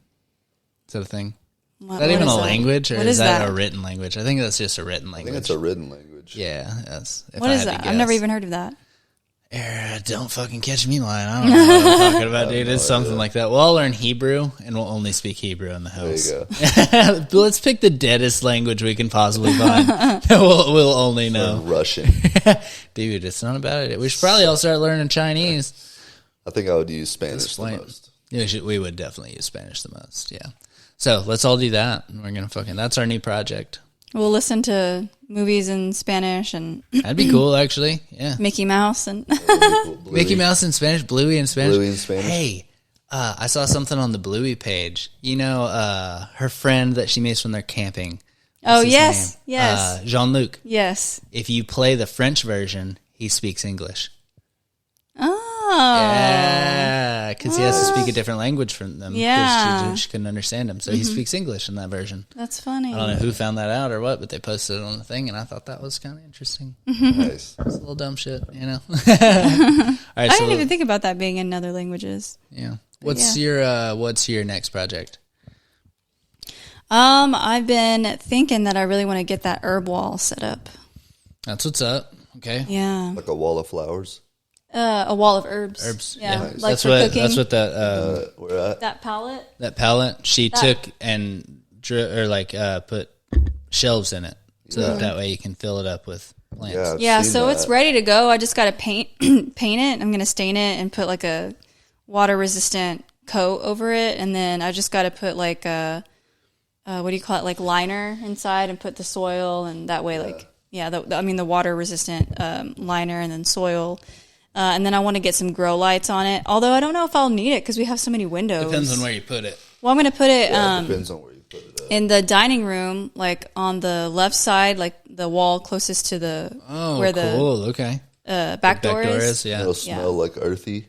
Is that a thing? Is that even a language, or is that a written language? I think that's just a written language. I think it's a written language. Yeah, that's... What is that? I've never even heard of that. Don't fucking catch me lying. I don't know what I'm talking about, dude. It's something like that. We'll all learn Hebrew, and we'll only speak Hebrew in the house. There you go. Let's pick the deadest language we can possibly find. we'll only know. Russian. Dude, it's not a bad idea. We should probably all start learning Chinese. I think I would use Spanish the most. Yeah, we would definitely use Spanish the most, yeah. So let's all do that. We're going to fucking... That's our new project. We'll listen to movies in Spanish and... That'd be cool, actually. Yeah. Mickey Mouse and... Cool. Mickey Mouse in Spanish, Bluey in Spanish. Bluey in Spanish. Hey, I saw something on the Bluey page. You know, her friend that she meets when they're camping. What's his name? Yes. Jean-Luc. Yes. If you play the French version, he speaks English. Oh. Yeah, because he has to speak a different language from them. Yeah. Because she couldn't understand him. So he speaks English in that version. That's funny. I don't know who found that out or what, but they posted it on the thing, and I thought that was kind of interesting. Nice. It's a little dumb shit, you know? All right, I didn't even think about that being in other languages. Yeah. What's your next project? I've been thinking that I really want to get that herb wall set up. That's what's up. Okay. Yeah. Like a wall of flowers. A wall of herbs. Herbs. Yeah. Nice. Like That's cooking. what that Where at? That palette. that palette she took and put shelves in it, so that way you can fill it up with plants. Yeah, I've Yeah, seen so that. it's ready to go. I just got to paint it. I'm going to stain it and put like a water resistant coat over it, and then I just got to put like a what do you call it, like liner inside, and put the soil, and that way the water resistant liner and then soil. And then I want to get some grow lights on it. Although I don't know if I'll need it because we have so many windows. Depends on where you put it. Well, I'm going to put it depends on where you put it. in the dining room, like on the left side, like the wall closest to the where cool. Okay. the back door is. Yeah. It'll smell like earthy.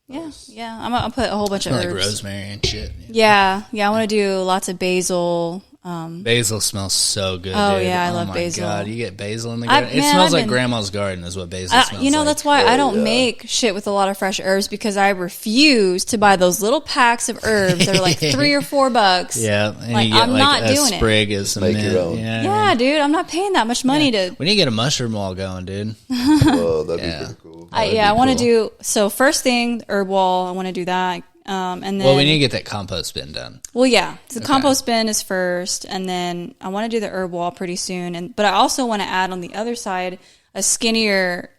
Yeah, yeah. I'm gonna put a whole bunch of Like herbs. rosemary and shit. Yeah. I want to do lots of basil. Basil smells so good. Oh, dude. yeah, I love basil. God, you get basil in the garden. It smells like grandma's garden is what basil smells like. That's why I don't make shit with a lot of fresh herbs, because I refuse to buy those little packs of herbs. They're like $3 or $4. Yeah, and like, you get I'm not a doing sprig of some Make mint. your own. Yeah, dude, I'm not paying that much money to. We need to get a mushroom wall going, dude. Whoa, that'd be pretty cool. I want to do so. First thing, herb wall. I want to do that. And then, well, we need to get that compost bin done. Well, yeah, the compost bin is first, and then I want to do the herb wall pretty soon. But I also want to add on the other side a skinnier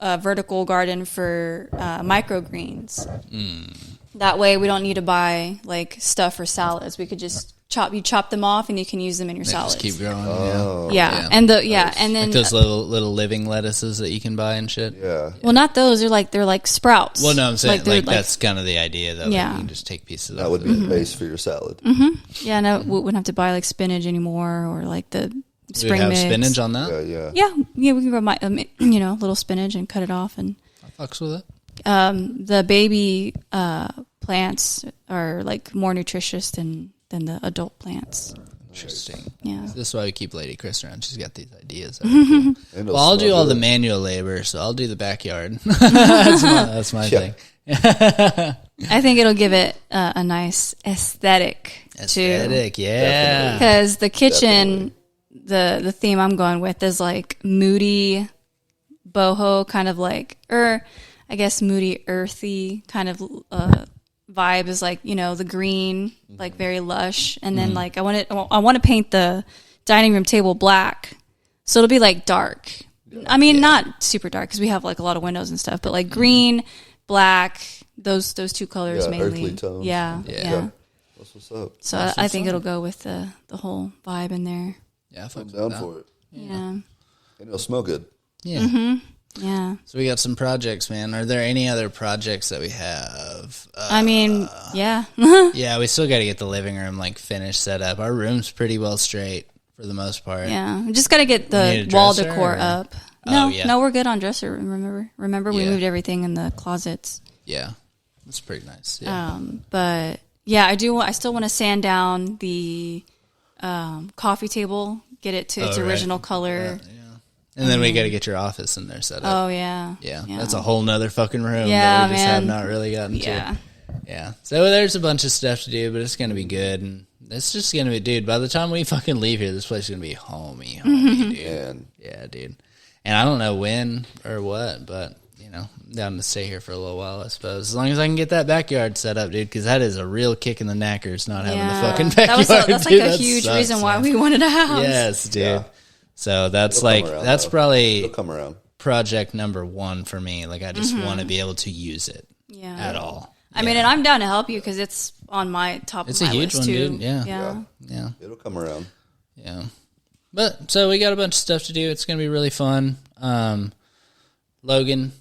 vertical garden for microgreens. That way, we don't need to buy like stuff for salads. We could just chop them off, and you can use them in your salads. Just keep growing. Yeah, and then like those little living lettuces that you can buy and shit. Yeah. Well, not those. They're like sprouts. Well, no, I'm saying like that's kind of the idea, though. Yeah. Like you can just take pieces. That off would be the base for your salad. Yeah, no, we wouldn't have to buy like spinach anymore, or like the spring Do we have mix. spinach on that? Yeah. Yeah. We can grow little spinach and cut it off, and I fucks with it. the baby plants are like more nutritious than the adult plants. Interesting. Yeah. This is why we keep Lady Chris around. She's got these ideas. And it'll Well, I'll smell do all the good. manual labor, so I'll do the backyard. that's my thing. I think it'll give it a nice aesthetic Aesthetic, too. yeah. Because the kitchen, the theme I'm going with is like moody, boho kind of like, or I guess moody, earthy kind of vibe is like, the green, like very lush, and then like I want to paint the dining room table black, so it'll be like dark. I mean, not super dark because we have like a lot of windows and stuff, but like green, black, those two colors mainly. Earthly tones. Yeah. That's what's up. So I think it'll go with the whole vibe in there. Yeah, I'm down for it. Yeah. And it'll smell good. Yeah. Yeah. So we got some projects, man. Are there any other projects that we have? I mean, yeah. Yeah, we still got to get the living room like finished, set up. Our room's pretty well straight for the most part. Yeah. We just got to get need a the wall dresser, decor or- up. Oh, yeah. No, we're good on dresser. Remember we Yeah. moved everything in the closets. Yeah, that's pretty nice. Yeah. But Yeah, I do. I still want to sand down the coffee table, get it to its original color. Yeah. And then we got to get your office in there set up. Oh, yeah. Yeah. That's a whole nother fucking room yeah, that we just have not really gotten to. Yeah. So there's a bunch of stuff to do, but it's going to be good. And it's just going to be, dude, by the time we fucking leave here, this place is going to be homey, dude. Yeah, dude. And I don't know when or what, but, you know, I'm down to stay here for a little while, I suppose. As long as I can get that backyard set up, dude, because that is a real kick in the knackers not having the fucking backyard. That's like a huge reason why we wanted a house. Yes, dude. Yeah. So that's probably project number 1 for me. Like, I just want to be able to use it at all. I mean, and I'm down to help you because it's on my top of my list, too. Dude. Yeah. It'll come around. Yeah. But, so we got a bunch of stuff to do. It's going to be really fun. Logan,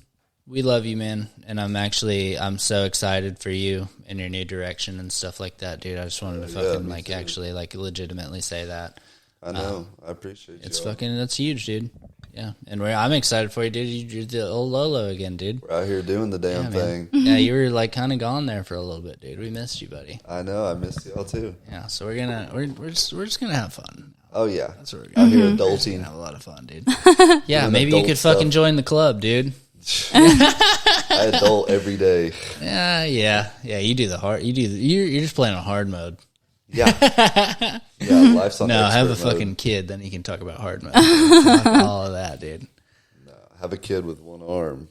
we love you, man. And I'm so excited for you and your new direction and stuff like that, dude. I just wanted to fucking, actually, legitimately say that. I know. I appreciate you. It's that's huge, dude. Yeah. And I'm excited for you, dude. You're the old Lolo again, dude. We're out here doing the damn thing. Yeah, you were kind of gone there for a little bit, dude. We missed you, buddy. I know. I missed y'all too. Yeah. So we're just gonna have fun. Oh yeah. That's what we're gonna out here adulting. Have a lot of fun, dude. Yeah. Maybe you could fucking join the club, dude. I adult every day. Yeah. You do the hard. You're just playing on hard mode. Yeah. Life's on no, have a fucking kid, then you can talk about hard mode. All of that, dude. No, have a kid with one arm.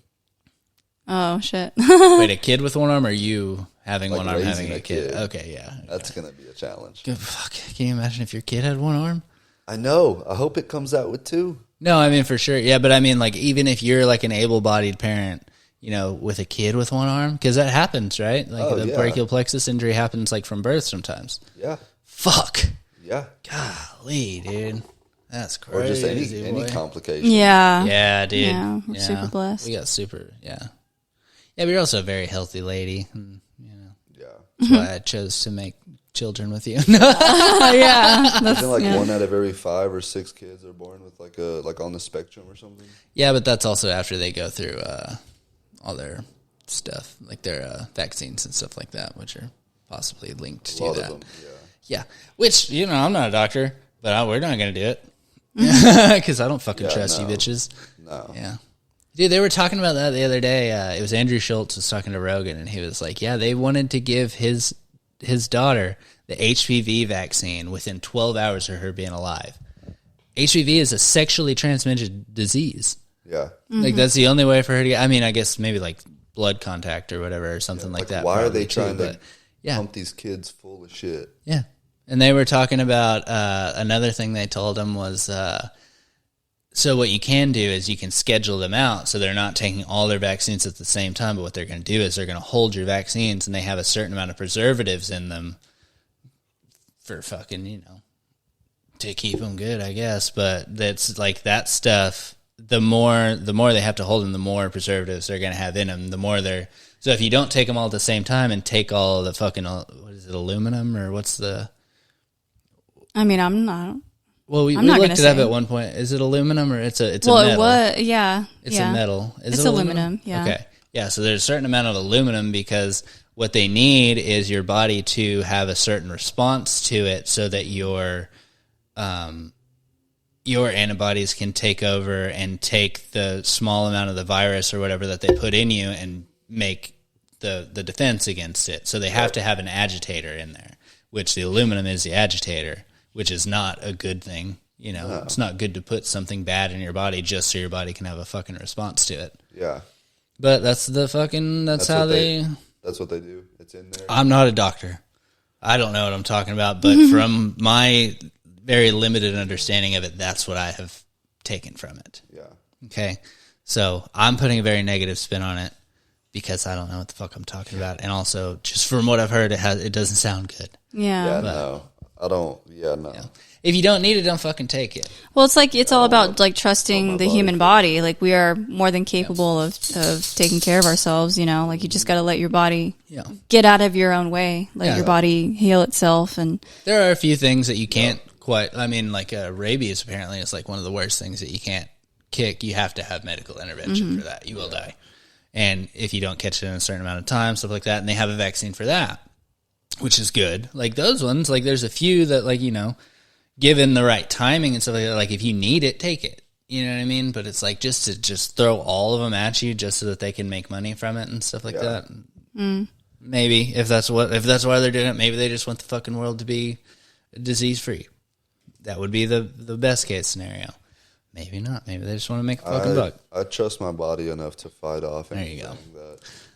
Oh, shit. Wait, a kid with one arm, or you having one arm having a kid? Okay, yeah. That's going to be a challenge. Fuck, can you imagine if your kid had one arm? I know. I hope it comes out with 2. No, I mean, for sure. Yeah, but I mean, even if you're an able-bodied parent, with a kid with one arm, because that happens, right? Brachial plexus injury happens from birth sometimes. Yeah. Fuck. Yeah. Golly, dude. That's crazy. Or just any complication. Yeah. Yeah, dude. Yeah, we're super blessed. We got Yeah, but you're also a very healthy lady. And, Yeah. That's why I chose to make children with you. Yeah. Isn't 1 out of every 5 or 6 kids are born with on the spectrum or something? Yeah, but that's also after they go through all their stuff, their vaccines and stuff like that, which are possibly linked to that. A lot of them, yeah. Which, I'm not a doctor, but we're not going to do it. Because I don't fucking trust you bitches. No. Yeah. Dude, they were talking about that the other day. It was Andrew Schultz was talking to Rogan, and he was like, yeah, they wanted to give his daughter the HPV vaccine within 12 hours of her being alive. HPV is a sexually transmitted disease. Yeah. That's the only way for her to get, I guess maybe blood contact or whatever or something like that. Why are they trying to pump these kids full of shit? Yeah. And they were talking about another thing they told them was, so what you can do is you can schedule them out so they're not taking all their vaccines at the same time, but what they're going to do is they're going to hold your vaccines and they have a certain amount of preservatives in them for fucking, to keep them good, I guess. But that's that stuff. The more they have to hold them, the more preservatives they're going to have in them. The more so if you don't take them all at the same time and take all of the fucking, what is it, aluminum or what's the? I'm not. Well, we looked it up at one point. Is it aluminum or it's a metal? Yeah. It's a metal. Is it's it aluminum? Yeah. Okay. Yeah, so there's a certain amount of aluminum because what they need is your body to have a certain response to it so that your antibodies can take over and take the small amount of the virus or whatever that they put in you and make the defense against it. So they have to have an agitator in there, which the aluminum is the agitator, which is not a good thing. No. It's not good to put something bad in your body just so your body can have a fucking response to it. Yeah. But that's how they... That's what they do. It's in there. I'm not a doctor. I don't know what I'm talking about, but from my very limited understanding of it, that's what I have taken from it. Yeah. Okay. So I'm putting a very negative spin on it because I don't know what the fuck I'm talking about. And also, just from what I've heard, it doesn't sound good. Yeah. Yeah, no. I don't, no. Yeah. If you don't need it, don't fucking take it. Well, it's all about trusting the human body. We are more than capable of taking care of ourselves, you just got to let your body get out of your own way, let your body heal itself. And there are a few things that you can't quite, rabies apparently is one of the worst things that you can't kick. You have to have medical intervention for that. You will die. And if you don't catch it in a certain amount of time, stuff like that, and they have a vaccine for that. which is good. Like those ones, like there's a few that like, given the right timing and stuff like that, like if you need it, take it. You know what I mean? But it's like just to throw all of them at you just so that they can make money from it and stuff like that. Maybe if that's why they're doing it, maybe they just want the fucking world to be disease free. That would be the best case scenario. Maybe not. Maybe they just want to make a fucking buck. I trust my body enough to fight off. There you go.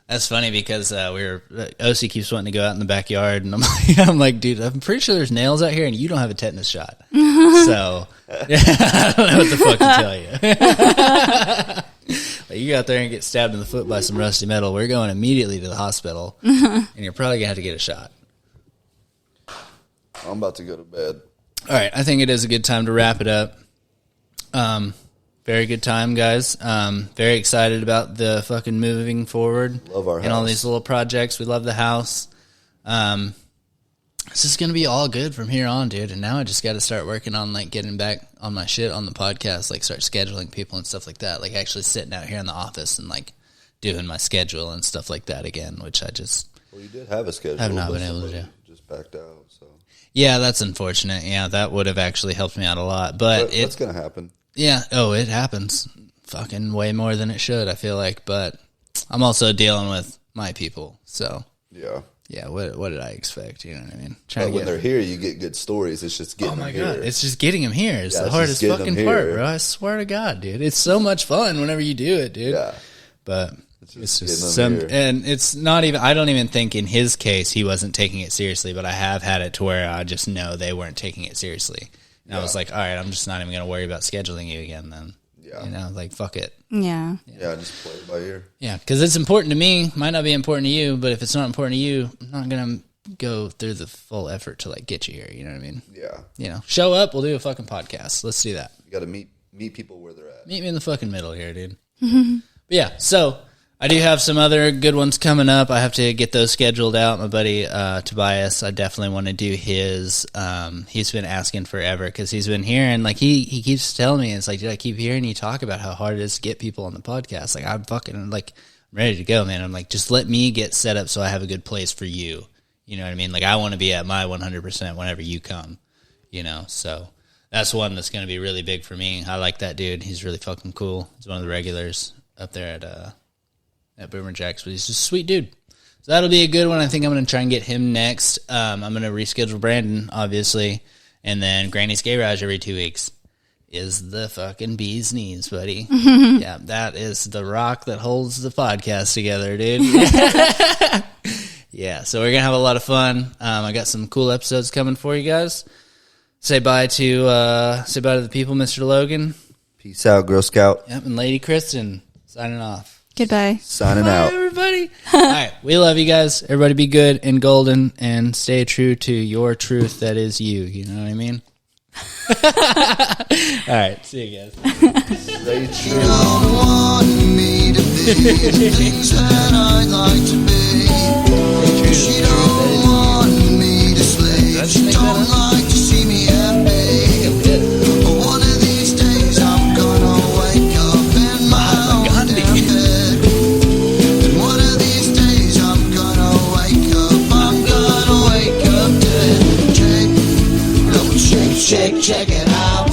That's funny because OC keeps wanting to go out in the backyard, and I'm like, dude, I'm pretty sure there's nails out here, and you don't have a tetanus shot. So I don't know what the fuck to tell you. Like, you go out there and get stabbed in the foot by some rusty metal, we're going immediately to the hospital, and you're probably gonna have to get a shot. I'm about to go to bed. All right, I think it is a good time to wrap it up. Very good time, guys. Very excited about the fucking moving forward. Love our house. And all these little projects. We love the house. It's just going to be all good from here on, dude. And now I just got to start working on, like, getting back on my shit on the podcast, like, start scheduling people and stuff like that. Like, actually sitting out here in the office and, like, doing my schedule and stuff like that again, which I just... Well, you did have a schedule. Have not been able to do. Just backed out, so... Yeah, that's unfortunate. Yeah, that would have actually helped me out a lot. But that's going to happen. Yeah. Oh, it happens. Fucking way more than it should, I feel like. But I'm also dealing with my people. So, yeah. What did I expect? You know what I mean? When they're here, you get good stories. It's just getting them here. Oh, my God. It's just getting them here. It's the hardest fucking part, bro. I swear to God, dude. It's so much fun whenever you do it, dude. Yeah. But it's just and it's not even, I don't even think in his case he wasn't taking it seriously, but I have had it to where I just know they weren't taking it seriously. And I was like, all right, I'm just not even going to worry about scheduling you again then. Yeah. Like, fuck it. Yeah. Yeah, just play it by ear. Yeah, because it's important to me. Might not be important to you, but if it's not important to you, I'm not going to go through the full effort to, like, get you here. You know what I mean? Yeah. Show up, we'll do a fucking podcast. Let's do that. You got to meet people where they're at. Meet me in the fucking middle here, dude. But yeah, so... I do have some other good ones coming up. I have to get those scheduled out. My buddy Tobias, I definitely want to do his. He's been asking forever because he's been hearing, like, he keeps telling me, it's like, dude, I keep hearing you talk about how hard it is to get people on the podcast. Like, I'm ready to go, man. I'm like, just let me get set up so I have a good place for you. You know what I mean? Like, I want to be at my 100% whenever you come, so that's one that's going to be really big for me. I like that dude. He's really fucking cool. He's one of the regulars up there at Boomer Jacks, but he's just a sweet dude. So that'll be a good one. I think I'm going to try and get him next. I'm going to reschedule Brandon, obviously, and then Granny's Gayrage every 2 weeks is the fucking bee's knees, buddy. Yeah, that is the rock that holds the podcast together, dude. Yeah, so we're going to have a lot of fun. I got some cool episodes coming for you guys. Say bye to the people, Mr. Logan. Peace out, Girl Scout. Yep, and Lady Kristen signing off. Goodbye. Signing Bye, out. everybody. All right. We love you guys. Everybody be good and golden and stay true to your truth that is you. You know what I mean? All right. See you guys. Stay true. You don't want me to be the things that I'd like to be. She don't want me to slave. She don't like to see me happy. But one of these days I'm gonna wake up in my own damn bed. And one of these days I'm gonna wake up dead. Check it out.